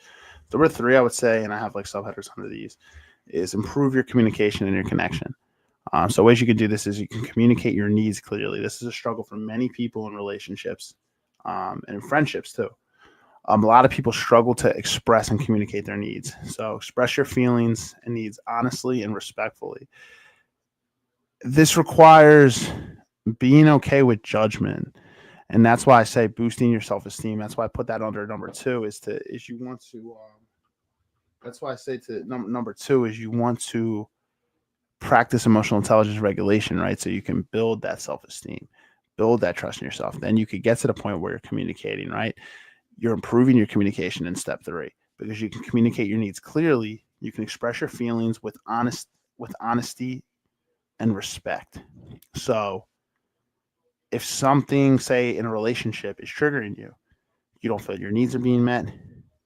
Number 3, I would say, and I have like subheaders under these, is improve your communication and your connection. So ways you can do this is you can communicate your needs clearly. This is a struggle for many people in relationships and in friendships too. A lot of people struggle to express and communicate their needs. So express your feelings and needs honestly and respectfully. This requires being okay with judgment. And that's why I say boosting your self-esteem. That's why I put that under number 2 is you want to, that's why I say to number 2 is you want to practice emotional intelligence regulation, right? So you can build that self-esteem, build that trust in yourself. Then you could get to the point where you're communicating, right? You're improving your communication in step 3 because you can communicate your needs clearly. You can express your feelings with honesty and respect. So if something, say, in a relationship is triggering you, you don't feel your needs are being met,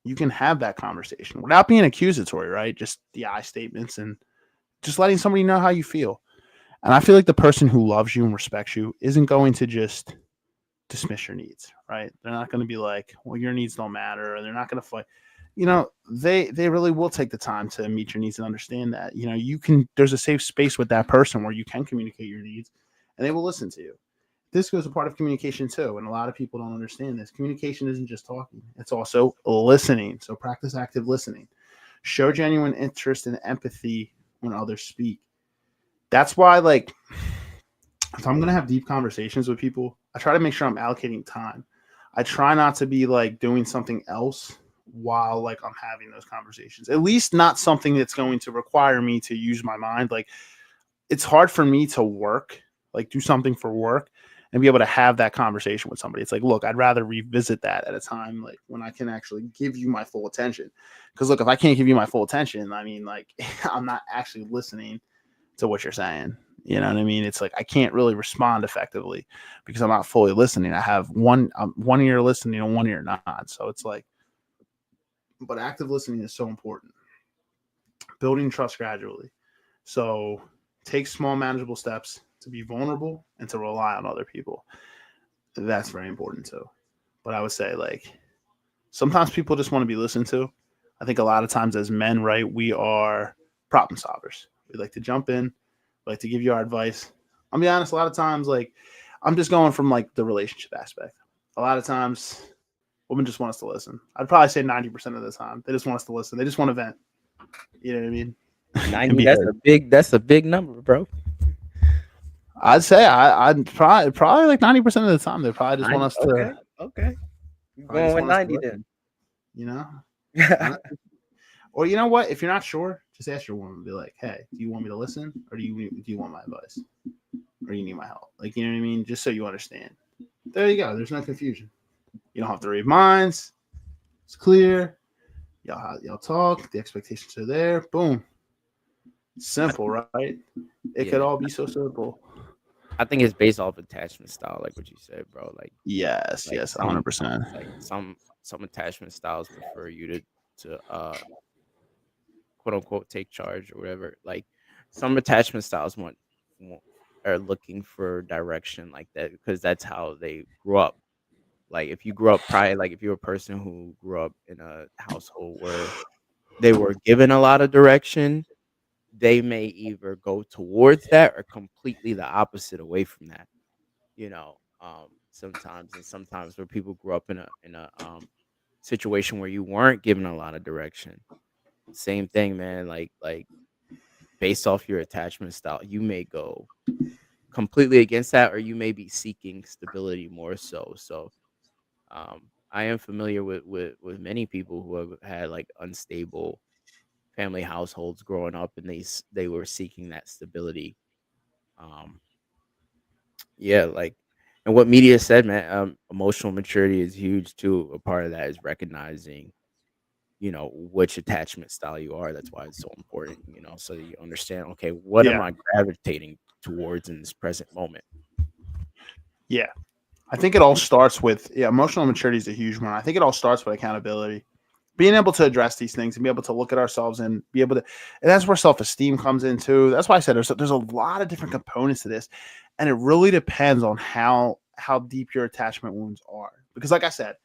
you can have that conversation without being accusatory, right? Just the I statements and just letting somebody know how you feel. And I feel like the person who loves you and respects you isn't going to just dismiss your needs, right? They're not going to be like, well, your needs don't matter, or they're not going to fight. They really will take the time to meet your needs and understand that. There's a safe space with that person where you can communicate your needs and they will listen to you. This goes a part of communication too, and a lot of people don't understand this. Communication isn't just talking, it's also listening. So practice active listening. Show genuine interest and empathy when others speak. That's why, like, if I'm going to have deep conversations with people, I try to make sure I'm allocating time. I try not to be like doing something else while like I'm having those conversations, at least not something that's going to require me to use my mind. Like, it's hard for me to work, like do something for work and be able to have that conversation with somebody. It's like, look, I'd rather revisit that at a time like when I can actually give you my full attention. Because look, if I can't give you my full attention, I mean, like, I'm not actually listening to what you're saying. You know what I mean? It's like I can't really respond effectively because I'm not fully listening. I have one ear listening and one ear not. So it's like, but active listening is so important. Building trust gradually. So take small, manageable steps to be vulnerable and to rely on other people. That's very important too. But I would say, like, sometimes people just want to be listened to. I think a lot of times as men, right, we are problem solvers. We like to jump in, we like to give you our advice. I'll be honest, a lot of times, like, I'm just going from like the relationship aspect. A lot of times women just want us to listen. I'd probably say 90% of the time they just want us to listen. They just want to vent. You know what I mean? 90, that's a big number, bro. I'd say I'd probably like 90% of the time they probably just want us to. Okay. You're going with 90 then. You know? Or you know what? If you're not sure, just ask your woman. Be like, hey, do you want me to listen, or do you want my advice, or you need my help? Like, you know what I mean? Just so you understand. There you go. There's no confusion. You don't have to read minds. It's clear. Y'all talk. The expectations are there. Boom. Simple, right? It could all be so simple. I think it's based off attachment style, like what you said, bro. Like, yes, 100%. Like some attachment styles prefer you to quote unquote take charge or whatever. Like, some attachment styles are looking for direction like that because that's how they grew up. Like, if you grew up like if you're a person who grew up in a household where they were given a lot of direction, they may either go towards that or completely the opposite away from that. Sometimes where people grew up in a situation where you weren't given a lot of direction. Same thing, man. Like based off your attachment style, you may go completely against that, or you may be seeking stability more so. So I am familiar with many people who have had like unstable family households growing up, and they were seeking that stability. Like, and what media said, man, emotional maturity is huge too. A part of that is recognizing, which attachment style you are. That's why it's so important, so that you understand, okay, what am I gravitating towards in this present moment? Yeah. I think it all starts with, emotional maturity is a huge one. I think it all starts with accountability. Being able to address these things and be able to look at ourselves and be able to, and that's where self-esteem comes in too. That's why I said there's a lot of different components to this, and it really depends on how how deep your attachment wounds are. Because like I said,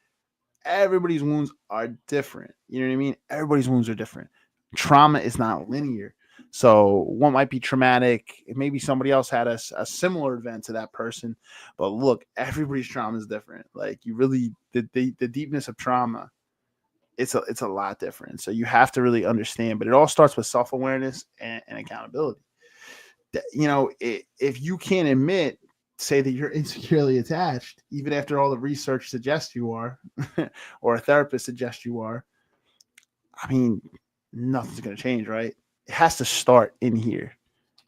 everybody's wounds are different. You know what I mean? Everybody's wounds are different. Trauma is not linear. So one might be traumatic. Maybe somebody else had a similar event to that person. But look, everybody's trauma is different. Like you really the deepness of trauma, it's a lot different. So you have to really understand. But it all starts with self-awareness and accountability. You know, if you can't admit, say that you're insecurely attached, even after all the research suggests you are, or a therapist suggests you are, I mean, nothing's going to change, right? It has to start in here.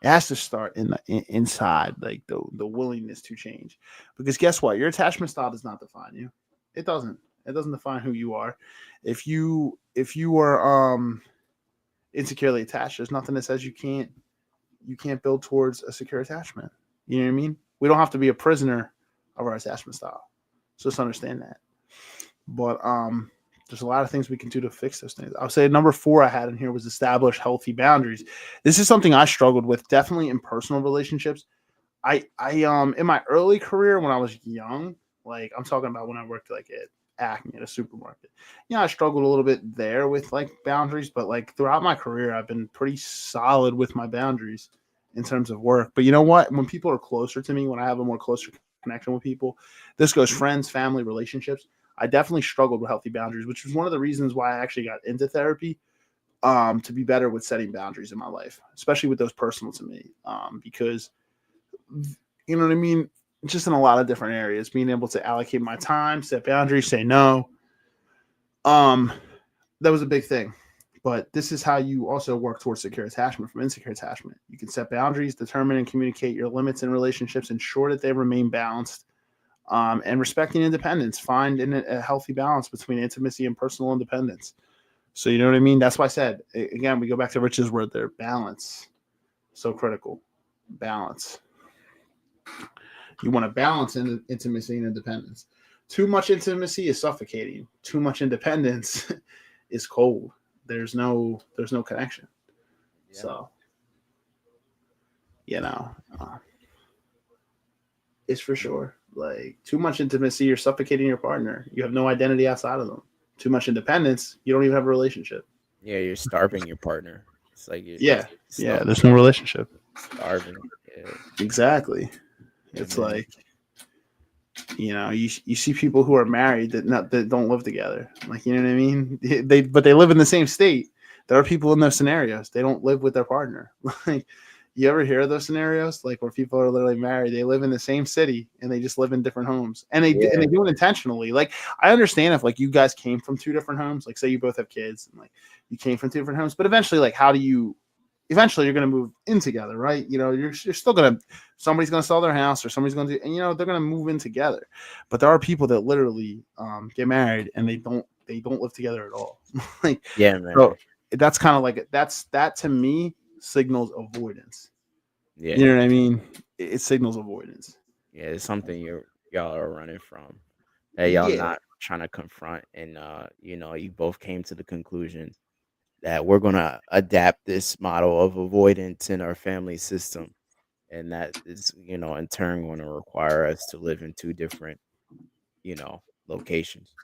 It has to start inside, like the willingness to change. Because guess what? Your attachment style does not define you. It doesn't. It doesn't define who you are. If you are insecurely attached, there's nothing that says you can't build towards a secure attachment. You know what I mean? We don't have to be a prisoner of our attachment style. So just understand that. But there's a lot of things we can do to fix those things. I'll say number 4 I had in here was establish healthy boundaries. This is something I struggled with, definitely in personal relationships. I in my early career when I was young, like I'm talking about when I worked like at Acme at a supermarket. Yeah, I struggled a little bit there with like boundaries, but like throughout my career, I've been pretty solid with my boundaries in terms of work. But you know what? When people are closer to me, when I have a more closer connection with people, this goes friends, family, relationships. I definitely struggled with healthy boundaries, which was one of the reasons why I actually got into therapy, to be better with setting boundaries in my life, especially with those personal to me, because you know what I mean? Just in a lot of different areas, being able to allocate my time, set boundaries, say no. Um, that was a big thing. But this is how you also work towards secure attachment from insecure attachment. You can set boundaries, determine and communicate your limits in relationships, ensure that they remain balanced, and respecting independence. Find a healthy balance between intimacy and personal independence. So you know what I mean? That's why I said, again, we go back to Rich's word there, balance. So critical. Balance. You want to balance intimacy and independence. Too much intimacy is suffocating. Too much independence is cold. There's no connection. Yeah. So, you know, it's for sure. Like too much intimacy, you're suffocating your partner. You have no identity outside of them. Too much independence, you don't even have a relationship. Yeah, you're starving your partner. It's like you're Yeah, stuff there's no relationship. starving. Yeah, Exactly. yeah, It's man. like, you see people who are married that don't live together. Like, you know what I mean? But they live in the same state. There are people in those scenarios. They don't live with their partner. Like, you ever hear of those scenarios? Like where people are literally married, they live in the same city and they just live in different homes, and they Yeah, do it intentionally. Like, I understand if like you guys came from 2 different homes, like say you both have kids and like you came from 2 different homes, but eventually, like, how do you? Eventually, you're going to move in together, right? You're still going to, somebody's going to sell their house or somebody's going to do, and they're going to move in together. But there are people that literally get married and they don't live together at all. Like, yeah, man. so that's kind of like that to me signals avoidance. You Yeah, know what I mean? It signals avoidance. yeah. It's something y'all are running from that y'all Yeah, not trying to confront, and you both came to the conclusion that we're gonna adapt this model of avoidance in our family system, and that is in turn going to require us to live in 2 different locations.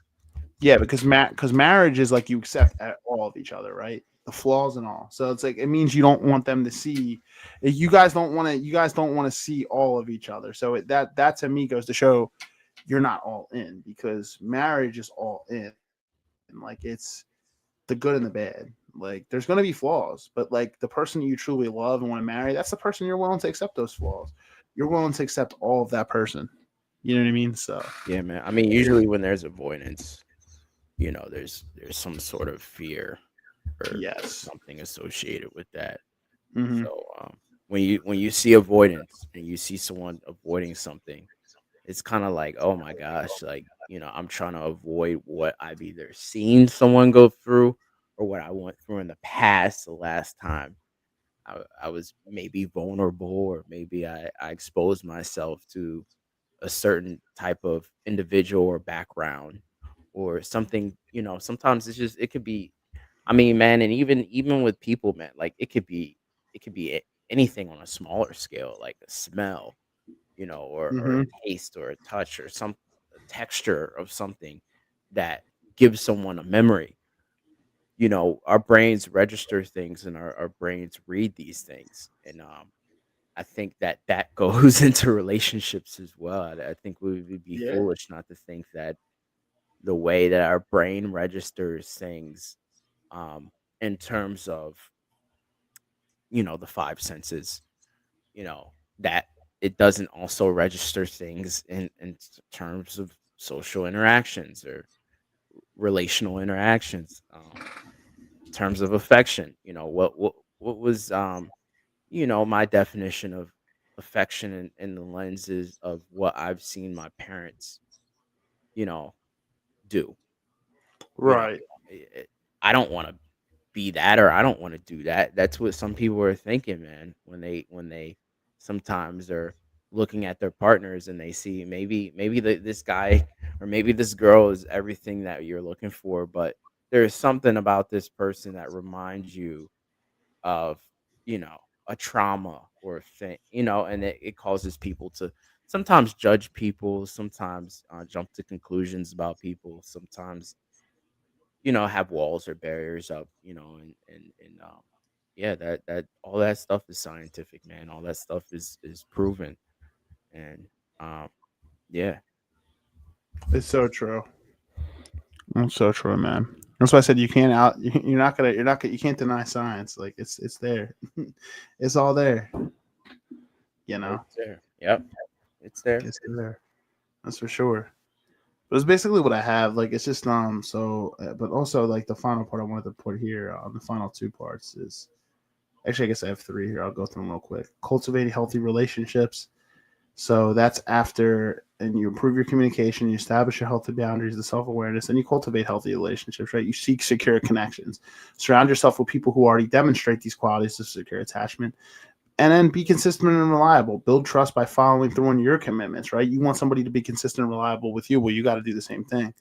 yeah, because marriage is like you accept all of each other, right? The flaws and all. So it's like it means you don't want them to see. You guys don't want to. You guys don't want to see all of each other. So that to me goes to show you're not all in, because marriage is all in. Like, it's the good and the bad. Like, there's going to be flaws, but like the person you truly love and want to marry, that's the person you're willing to accept those flaws. You're willing to accept all of that person. You know what I mean? So Yeah, man. I mean, usually when there's avoidance, there's some sort of fear or yes. something associated with that. Hmm. So when you see avoidance and you see someone avoiding something, it's kind of like, oh my gosh, like I'm trying to avoid what I've either seen someone go through or what I went through in the past. The last time I was maybe vulnerable, or maybe I exposed myself to a certain type of individual or background or something. Sometimes it could be, I mean, man, and even with people, man, like it could be anything on a smaller scale, like a smell. or a Hmm. taste or a touch or some a texture of something that gives someone a memory. Our brains register things and our brains read these things. And I think that goes into relationships as well. I think we would be Yeah. foolish not to think that the way that our brain registers things, um, in terms of, the five senses, that it doesn't also register things in terms of social interactions or relational interactions, in terms of affection. What was my definition of affection in the lenses of what I've seen my parents, you know, do. You know, Right. I don't want to be that, or I don't want to do that. That's what some people are thinking, man, when they sometimes are looking at their partners and they see maybe this guy or maybe this girl is everything that you're looking for, but there's something about this person that reminds you of, a trauma or a thing, and it causes people to sometimes judge people, sometimes jump to conclusions about people, sometimes, have walls or barriers up, and yeah, that all that stuff is scientific, man. All that stuff is proven. And um yeah. It's so true. It's so true, man. That's why I said you can't out. You're not gonna. You can't deny science. Like it's there. It's all there. You know, It's there. Yep. It's there. it's there. That's for sure. But it's basically what I have. Like it's just but also like the final part I wanted to put here on the final two parts is actually I guess I have three here. I'll go through them real quick. Cultivating healthy relationships. So that's after, and you improve your communication, you establish your healthy boundaries, the self awareness, and you cultivate healthy relationships, right? You seek secure connections. Surround yourself with people who already demonstrate these qualities of secure attachment. And then be consistent and reliable. Build trust by following through on your commitments, right? You want somebody to be consistent and reliable with you. Well, you got to do the same thing.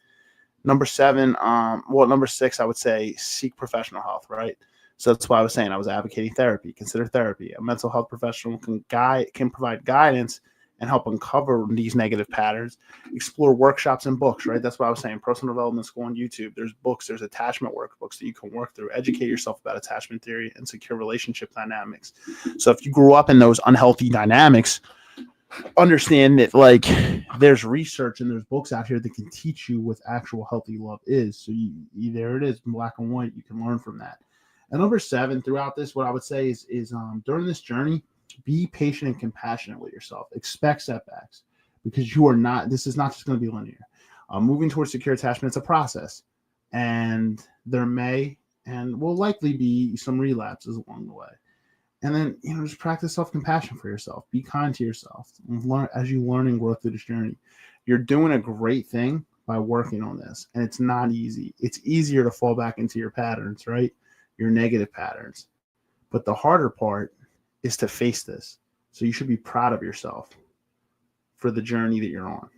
Number six, I would say seek professional health, right? So that's why I was saying I was advocating therapy. Consider therapy. A mental health professional can provide guidance and help uncover these negative patterns. Explore workshops and books, right? That's why I was saying personal development school on YouTube. There's books, there's attachment workbooks that you can work through. Educate yourself about attachment theory and secure relationship dynamics. So if you grew up in those unhealthy dynamics, understand that like there's research and there's books out here that can teach you what actual healthy love is. So there it is, in black and white. You can learn from that. And number seven, throughout this, what I would say is during this journey, be patient and compassionate with yourself. Expect setbacks because you are not. This is not just going to be linear. Moving towards secure attachment, it's a process, and there may and will likely be some relapses along the way. And then, just practice self-compassion for yourself. Be kind to yourself. Learn as you learn and grow through this journey. You're doing a great thing by working on this. And it's not easy. It's easier to fall back into your patterns, right? Your negative patterns. But the harder part is to face this. So you should be proud of yourself for the journey that you're on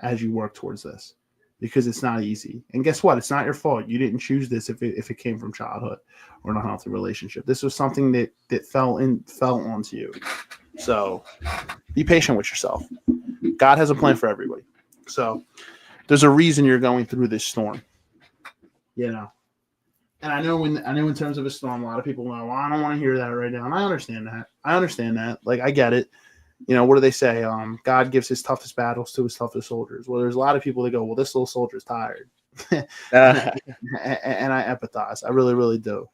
as you work towards this. Because it's not easy. And guess what? It's not your fault. You didn't choose this if it came from childhood or an unhealthy relationship. This was something that fell onto you. So be patient with yourself. God has a plan for everybody. So there's a reason you're going through this storm. And I know in terms of a storm, a lot of people go, well, I don't want to hear that right now. And I understand that. Like I get it. What do they say? God gives his toughest battles to his toughest soldiers. Well, there's a lot of people that go, well, this little soldier's tired. and I empathize. I really, really do.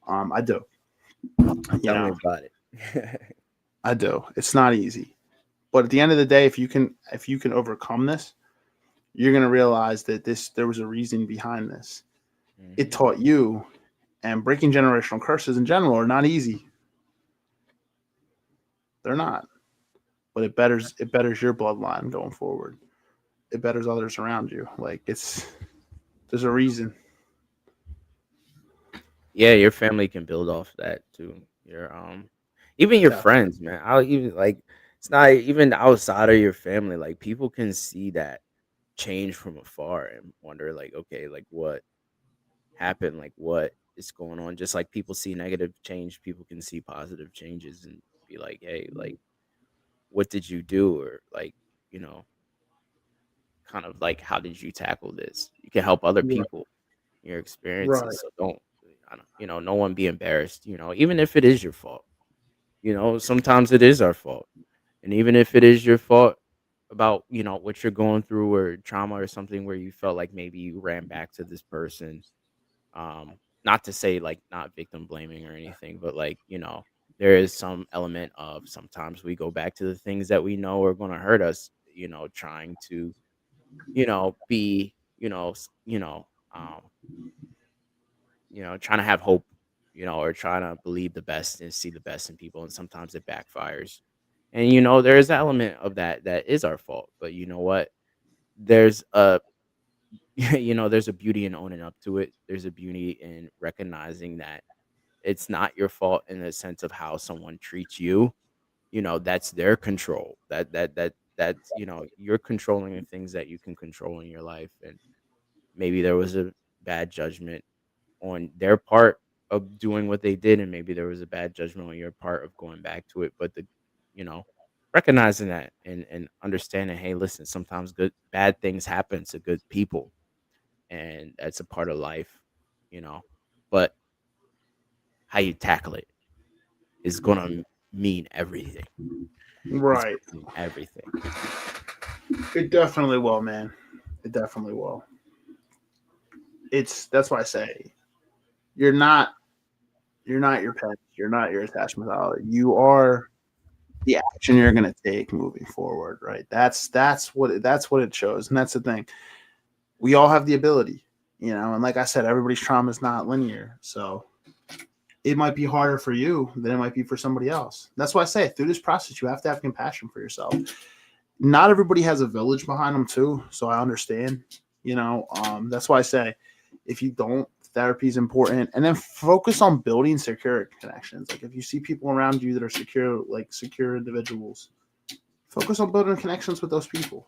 I do. Tell me about it. I do. It's not easy. But at the end of the day, if you can overcome this, you're going to realize that there was a reason behind this. It taught you, and breaking generational curses in general are not easy. They're not. But it betters your bloodline going forward. It betters others around you. Like there's a reason. Yeah, your family can build off that too. Your even your Yeah. friends, man. I'll even like it's not even outside of your family. Like people can see that change from afar and wonder, like, okay, like what happened, like what is going on. Just like people see negative change, people can see positive changes and be like, hey, like what did you do, or like, you know, kind of like how did you tackle this? You can help other Right. people, your experiences. Right. So don't, I don't, no one be embarrassed. Even if it is your fault. Sometimes it is our fault, and even if it is your fault about what you're going through or trauma or something where you felt like maybe you ran back to this person, not to say like not victim blaming or anything, but like there is some element of sometimes we go back to the things that we know are going to hurt us, trying to be trying to have hope, or trying to believe the best and see the best in people, and sometimes it backfires. And there is an element of that is our fault, but you know what, there's a there's a beauty in owning up to it. There's a beauty in recognizing that it's not your fault in the sense of how someone treats you. That's their control. That's you're controlling the things that you can control in your life. And maybe there was a bad judgment on their part of doing what they did, and maybe there was a bad judgment on your part of going back to it. But you know recognizing that and understanding, hey, listen, sometimes bad things happen to good people, and that's a part of life, you know but how you tackle it is gonna mean everything. It's Right. gonna mean everything. It definitely will, man. It definitely will. That's why I say you're not you're not your pet. You're not your attachment style. You are the action you're gonna take moving forward, right? That's what it shows. And that's the thing. We all have the ability, and like I said, everybody's trauma is not linear. So it might be harder for you than it might be for somebody else. That's why I say through this process, you have to have compassion for yourself. Not everybody has a village behind them too. So I understand, that's why I say if you don't, therapy is important. And then focus on building secure connections. Like if you see people around you that are secure, like secure individuals, focus on building connections with those people.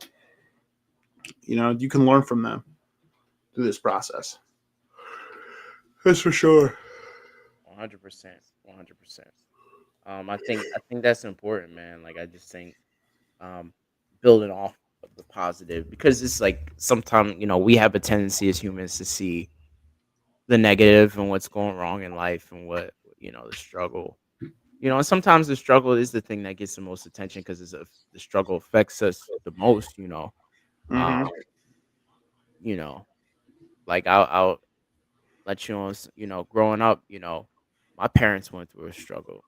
You can learn from them through this process. That's for sure. 100%. 100%. I think that's important, man. Like, I just think, um building off of the positive, because it's like sometimes we have a tendency as humans to see the negative and what's going wrong in life, and what the struggle. And sometimes the struggle is the thing that gets the most attention, because the struggle affects us the most. um Mm-hmm. you know like I'll let you know, growing up, my parents went through a struggle,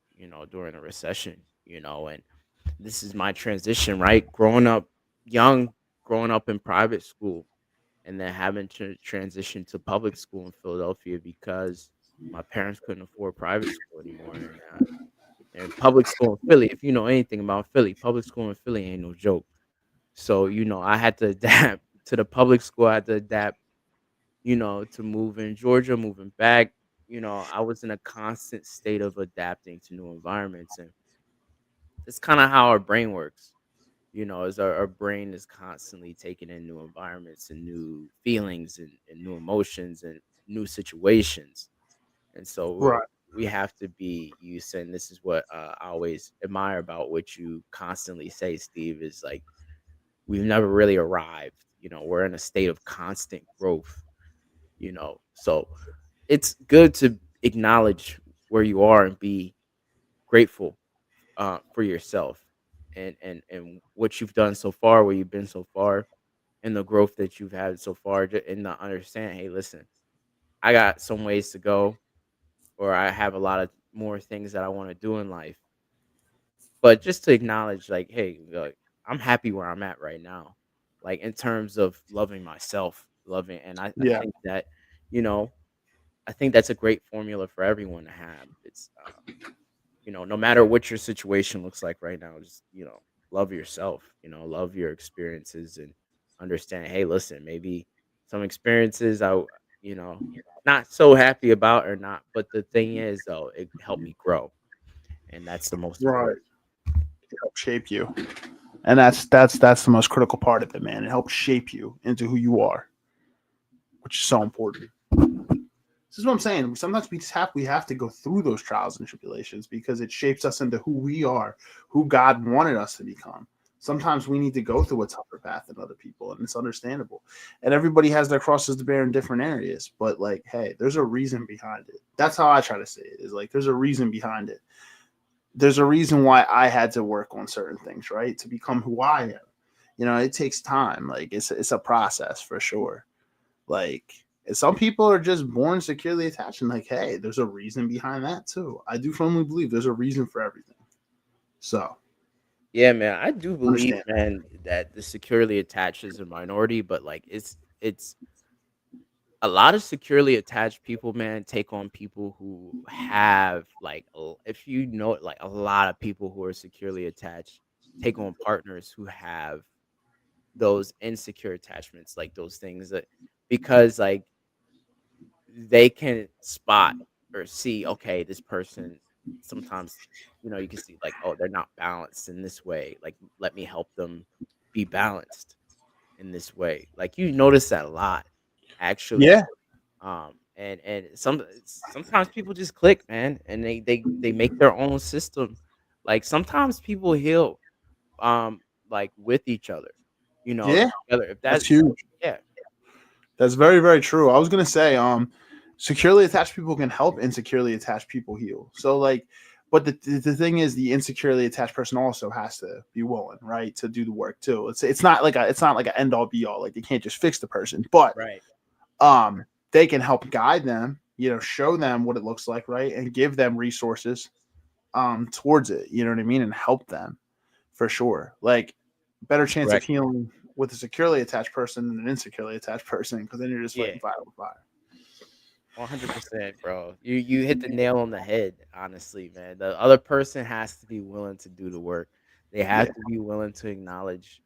during a recession, and this is my transition, right? Growing up young, growing up in private school, and then having to transition to public school in Philadelphia because my parents couldn't afford private school anymore. And public school in Philly, if you know anything about Philly, public school in Philly ain't no joke. So, I had to adapt to the public school. I had to adapt, to moving Georgia, moving back. I was in a constant state of adapting to new environments. And it's kind of how our brain works, is our brain is constantly taking in new environments and new feelings, and new emotions and new situations. And so Right. we have to be used to, and this is what I always admire about what you constantly say, Steve, is like we've never really arrived. We're in a state of constant growth, so it's good to acknowledge where you are and be grateful for yourself, and what you've done so far, where you've been so far, and the growth that you've had so far, and to understand, hey, listen, I got some ways to go, or I have a lot of more things that I want to do in life. But just to acknowledge, like, hey, like, I'm happy where I'm at right now, like in terms of loving myself, loving, and I Yeah. think that, you know, I think that's a great formula for everyone to have. It's no matter what your situation looks like right now, just love yourself. Love your experiences, and understand. Hey, listen, maybe some experiences you know not so happy about or not, but the thing is, though, it helped me grow, and that's the most Right. important. It helps shape you. And that's the most critical part of it, man. It helps shape you into who you are, which is so important. This is what I'm saying. Sometimes we have to go through those trials and tribulations because it shapes us into who we are, who God wanted us to become. Sometimes we need to go through a tougher path than other people, and it's understandable. And everybody has their crosses to bear in different areas. But like, hey, there's a reason behind it. That's how I try to say it. Is like there's a reason behind it. There's a reason why I had to work on certain things, right? To become who I am. It takes time. Like it's a process for sure. Like some people are just born securely attached, and like, hey, there's a reason behind that too. I do firmly believe there's a reason for everything. So Yeah, man, I do believe, understand. man, that the securely attached is a minority, but like it's a lot of securely attached people, man, take on people who have like if you know it, like a lot of people who are securely attached take on partners who have those insecure attachments, like those things that because like they can spot or see, okay, this person sometimes, you can see like, oh, they're not balanced in this way. Like, let me help them be balanced in this way. Like you notice that a lot, actually. Yeah, And sometimes people just click, man, and they make their own system. Like sometimes people heal like with each other, yeah, together. If that's that huge. yeah, That's very, very true. I was gonna say, securely attached people can help insecurely attached people heal. So like, but the thing is, the insecurely attached person also has to be willing, right, to do the work too. It's not like an end all be all. Like they can't just fix the person, but right, they can help guide them. Show them what it looks like, right, and give them resources towards it. You know what I mean, and help them for sure. Like better chance of correct. healing with a securely attached person than an insecurely attached person because then you're just Yeah, fighting fire with fire. 100%, bro. You hit the nail on the head, honestly, man. The other person has to be willing to do the work. They have Yeah, to be willing to acknowledge,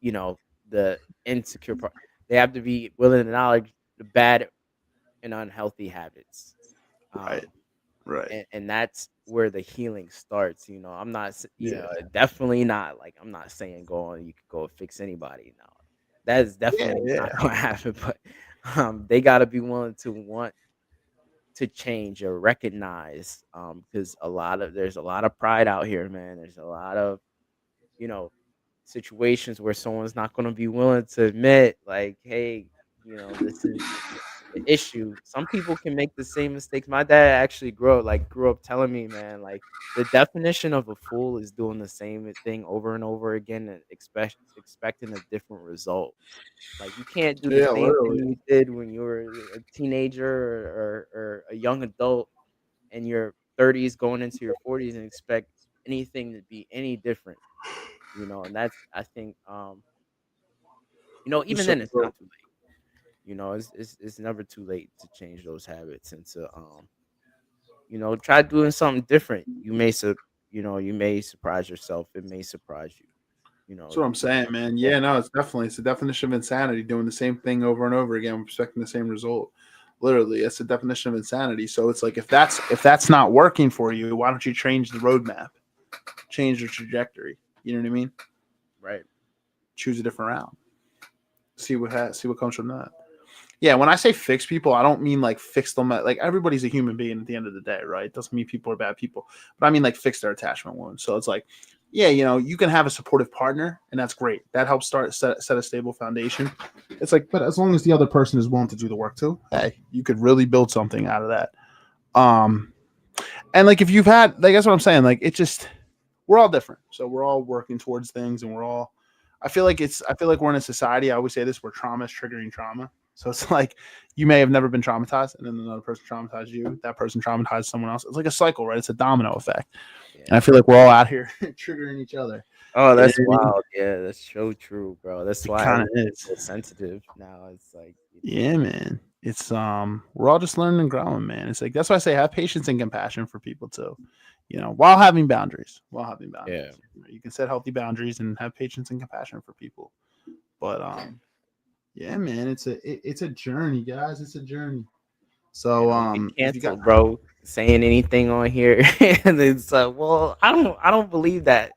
you know, the insecure part. They have to be willing to acknowledge the bad and unhealthy habits. right, Um, right. and that's where the healing starts. I'm not, Yeah, definitely not like I'm not saying go on. You could go fix anybody. No, that is yeah, definitely not yeah, going to happen. But they got to be willing to want to change or recognize because there's a lot of pride out here, man. There's a lot of you know situations where someone's not going to be willing to admit like, hey, this is the issue. Some people can make the same mistakes. My dad actually grew up telling me, man, like the definition of a fool is doing the same thing over and over again and expecting a different result. Like you can't do the yeah. same thing Literally, you did when you were a teenager or a young adult in your 30s going into your 40s and expect anything to be any different. And that's I think it's even so then it's true. not too late. It's never too late to change those habits and to try doing something different. You may surprise yourself. It may surprise you. That's what I'm saying, man. Yeah, Yeah, no, it's the definition of insanity, doing the same thing over and over again, expecting the same result. Literally, that's the definition of insanity. So it's like if that's not working for you, why don't you change the roadmap, change the trajectory? You know what I mean? right. Choose a different route. See what comes from that. Yeah, when I say fix people, I don't mean like fix them. Like everybody's a human being at the end of the day, right? It doesn't mean people are bad people, but I mean like fix their attachment wounds. So it's like, yeah, you can have a supportive partner, and that's great. That helps set a stable foundation. It's like, but as long as the other person is willing to do the work too, hey, you could really build something out of that. Um, and like if you've had, like that's what I'm saying. Like it just, we're all different, so we're all working towards things, and we're all. I feel like we're in a society. I always say this: where trauma is triggering trauma. So it's like you may have never been traumatized, and then another person traumatized you. That person traumatized someone else. It's like a cycle, right? It's a domino effect. And I Yeah. feel like we're all out here triggering each other. Oh, You know that's what I mean? wild. Yeah, that's so true, bro. That's It why kind of everything's is. so sensitive now. It's like, Yeah, man. It's we're all just learning and growing, man. It's like that's why I say have patience and compassion for people too. While having boundaries. While having yeah. boundaries. You can set healthy boundaries and have patience and compassion for people. But yeah, man, it's a journey, guys. It's a journey. Yeah, So don't get if you got canceled, bro. Saying anything on here, and it's like, well, I don't believe that,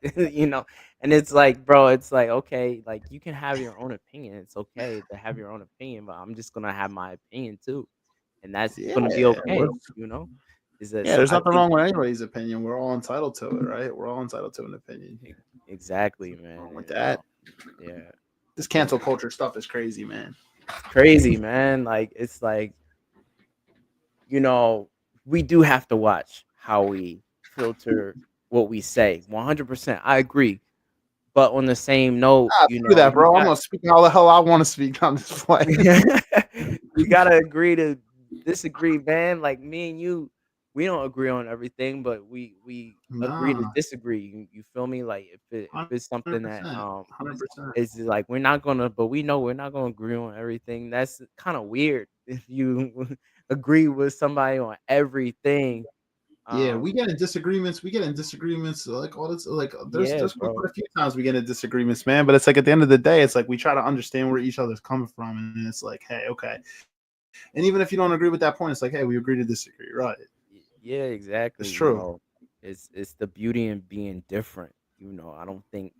And it's like, bro, it's like, okay, like you can have your own opinion. It's okay to have your own opinion, but I'm just gonna have my opinion too. and that's Yeah, gonna be okay. You know, is that yeah. so? There's I nothing think wrong with anybody's opinion. We're all entitled to it, right? We're all entitled to an opinion. exactly, Nothing man. wrong with And that. yeah, This I think cancel culture stuff is crazy, man. it's crazy, man. Like it's like you know, we do have to watch how we filter what we say. 100%, I agree. But on the same note, Ah, you do know, that, bro. I'm gonna speak how the hell I want to speak on this play. you gotta agree to disagree, man. Like me and you, we don't agree on everything, but we agree to Nah, disagree. You feel me? Like if it's hundred something that percent, 100%. is like we're not gonna, but we know we're not gonna agree on everything. That's kind of weird if you agree with somebody on everything. Yeah, Um, we get in disagreements. We get in disagreements like all this. Like, yeah, there's been bro. quite a few times we get in disagreements, man. But it's like at the end of the day, it's like we try to understand where each other's coming from, and it's like, hey, okay. And even if you don't agree with that point, it's like, hey, we agree to disagree, right? Yeah, exactly. It's You true. know, it's the beauty in being different. You know, I don't think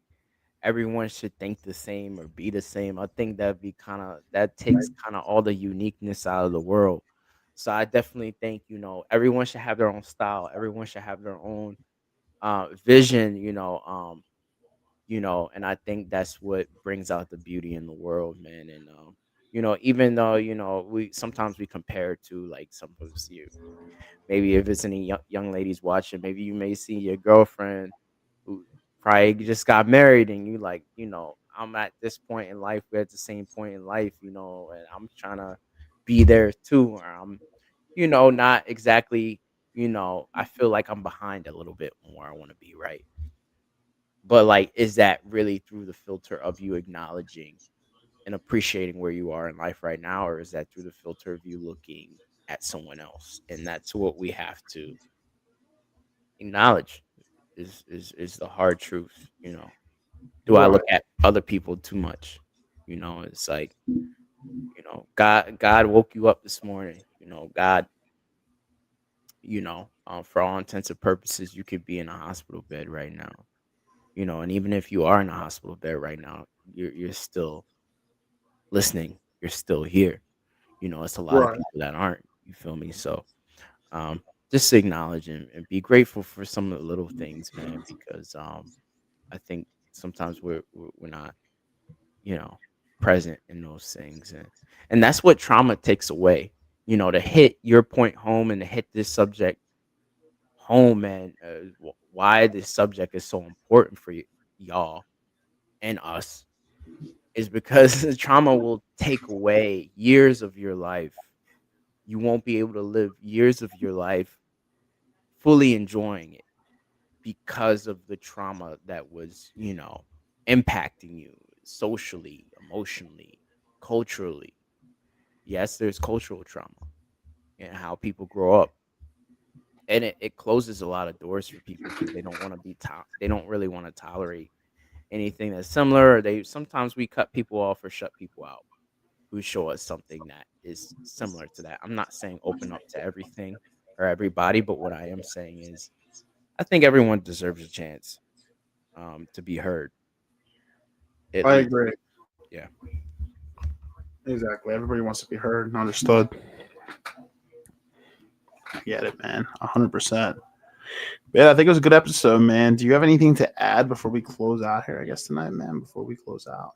everyone should think the same or be the same. I think that takes kind of all the uniqueness out of the world. So I definitely think, everyone should have their own style. Everyone should have their own vision, and I think that's what brings out the beauty in the world, man. And even though, we sometimes we compare to like some of you, maybe if it's any young ladies watching, maybe you may see your girlfriend who probably just got married and you like, I'm at this point in life, we're at the same point in life, and I'm trying to be there too. Or I'm, not exactly, I feel like I'm behind a little bit on where I want to be, right? But like, is that really through the filter of you acknowledging and appreciating where you are in life right now? Or is that through the filter of you looking at someone else? And that's what we have to acknowledge is the hard truth. Do I look Right. at other people too much? It's like, God woke you up this morning. God, for all intents and purposes, you could be in a hospital bed right now. And even if you are in a hospital bed right now, you're still listening. You're still here. It's a lot of Right. people that aren't. You feel me? So um just acknowledge and be grateful for some of the little things, man, because I think sometimes we're not, you know, present in those things, and that's what trauma takes away. To hit your point home and to hit this subject home, man. Why this subject is so important for y'all and us is because the trauma will take away years of your life. You won't be able to live years of your life fully enjoying it because of the trauma that was, impacting you socially, emotionally, culturally. Yes, there's cultural trauma and how people grow up. And it closes a lot of doors for people because they don't want to they don't really want to tolerate anything that's similar. Or they sometimes we cut people off or shut people out who show us something that is similar to that. I'm not saying open up to everything or everybody, but what I am saying is I think everyone deserves a chance to be heard, at I least. agree. Yeah. Exactly. Everybody wants to be heard and understood. I get it, man. 100%. Yeah, I think it was a good episode, man. Do you have anything to add before we close out here? I guess tonight, man. Before we close out.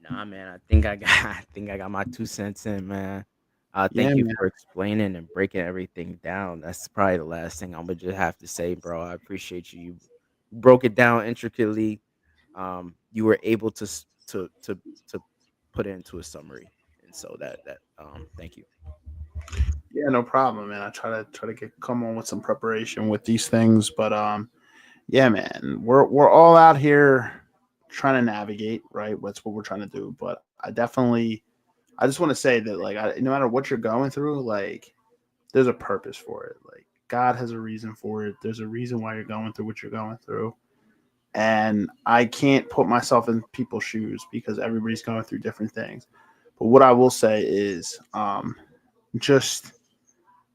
Nah, man. I think I got I think I got my 2 cents in, man. Yeah, Thank you man. for explaining and breaking everything down. That's probably the last thing I'm gonna just have to say, bro. I appreciate you. You broke it down intricately. You were able to put it into a summary, and so thank you. Yeah, no problem, man. I try to get come on with some preparation with these things, but yeah, man. We're all out here trying to navigate, right? That's what we're trying to do. But I just want to say that like no matter what you're going through, like there's a purpose for it. Like God has a reason for it. There's a reason why you're going through what you're going through. And I can't put myself in people's shoes because everybody's going through different things. But what I will say is just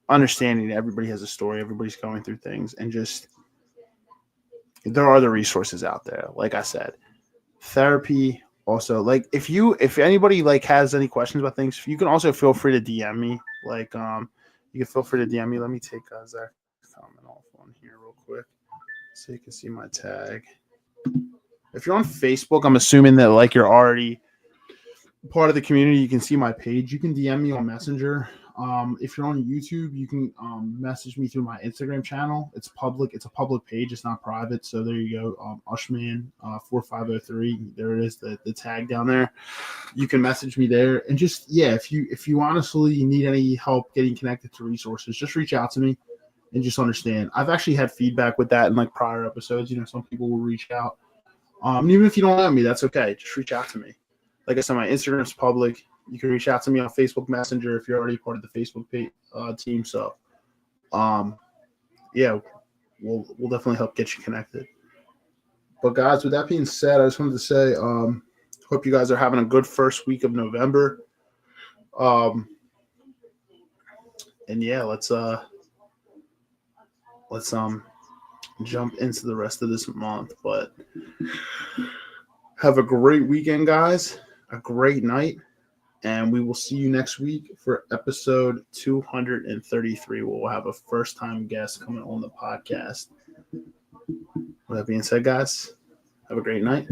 understanding that everybody has a story, everybody's going through things, and just there are other resources out there. Like I said, therapy. Also, like if anybody like has any questions about things, you can also feel free to DM me. Like, you can feel free to DM me. Let me take Zach's comment off on here real quick so you can see my tag. If you're on Facebook, I'm assuming that like you're already part of the community. You can see my page. You can DM me on Messenger. If you're on YouTube, you can message me through my Instagram channel. It's public. It's a public page. It's not private. So there you go. Ushman 4503. There it is. The tag down there. You can message me there. And just if you honestly need any help getting connected to resources, just reach out to me and just understand. I've actually had feedback with that in like prior episodes. Some people will reach out. And even if you don't know me, that's okay. Just reach out to me. Like I said, my Instagram's public. You can reach out to me on Facebook Messenger if you're already part of the Facebook team. So, we'll definitely help get you connected. But guys, with that being said, I just wanted to say, hope you guys are having a good first week of November. And yeah, let's jump into the rest of this month. But have a great weekend, guys. A great night. And we will see you next week for episode 233. We'll have a first-time guest coming on the podcast. With that being said, guys, have a great night.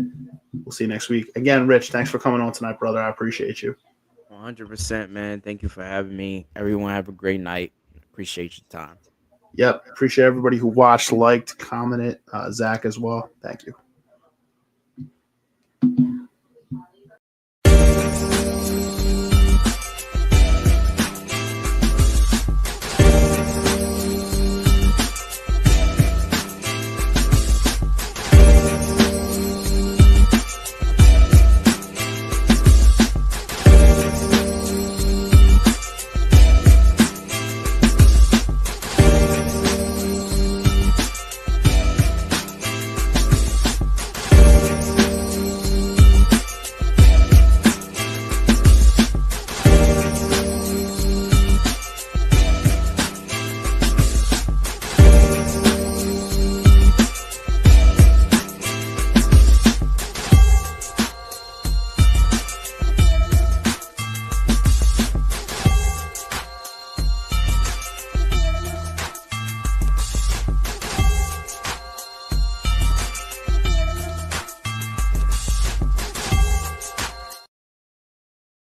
We'll see you next week. Again, Rich, thanks for coming on tonight, brother. I appreciate you. 100%, man. Thank you for having me. Everyone have a great night. Appreciate your time. Yep. Appreciate everybody who watched, liked, commented. Zach as well. Thank you.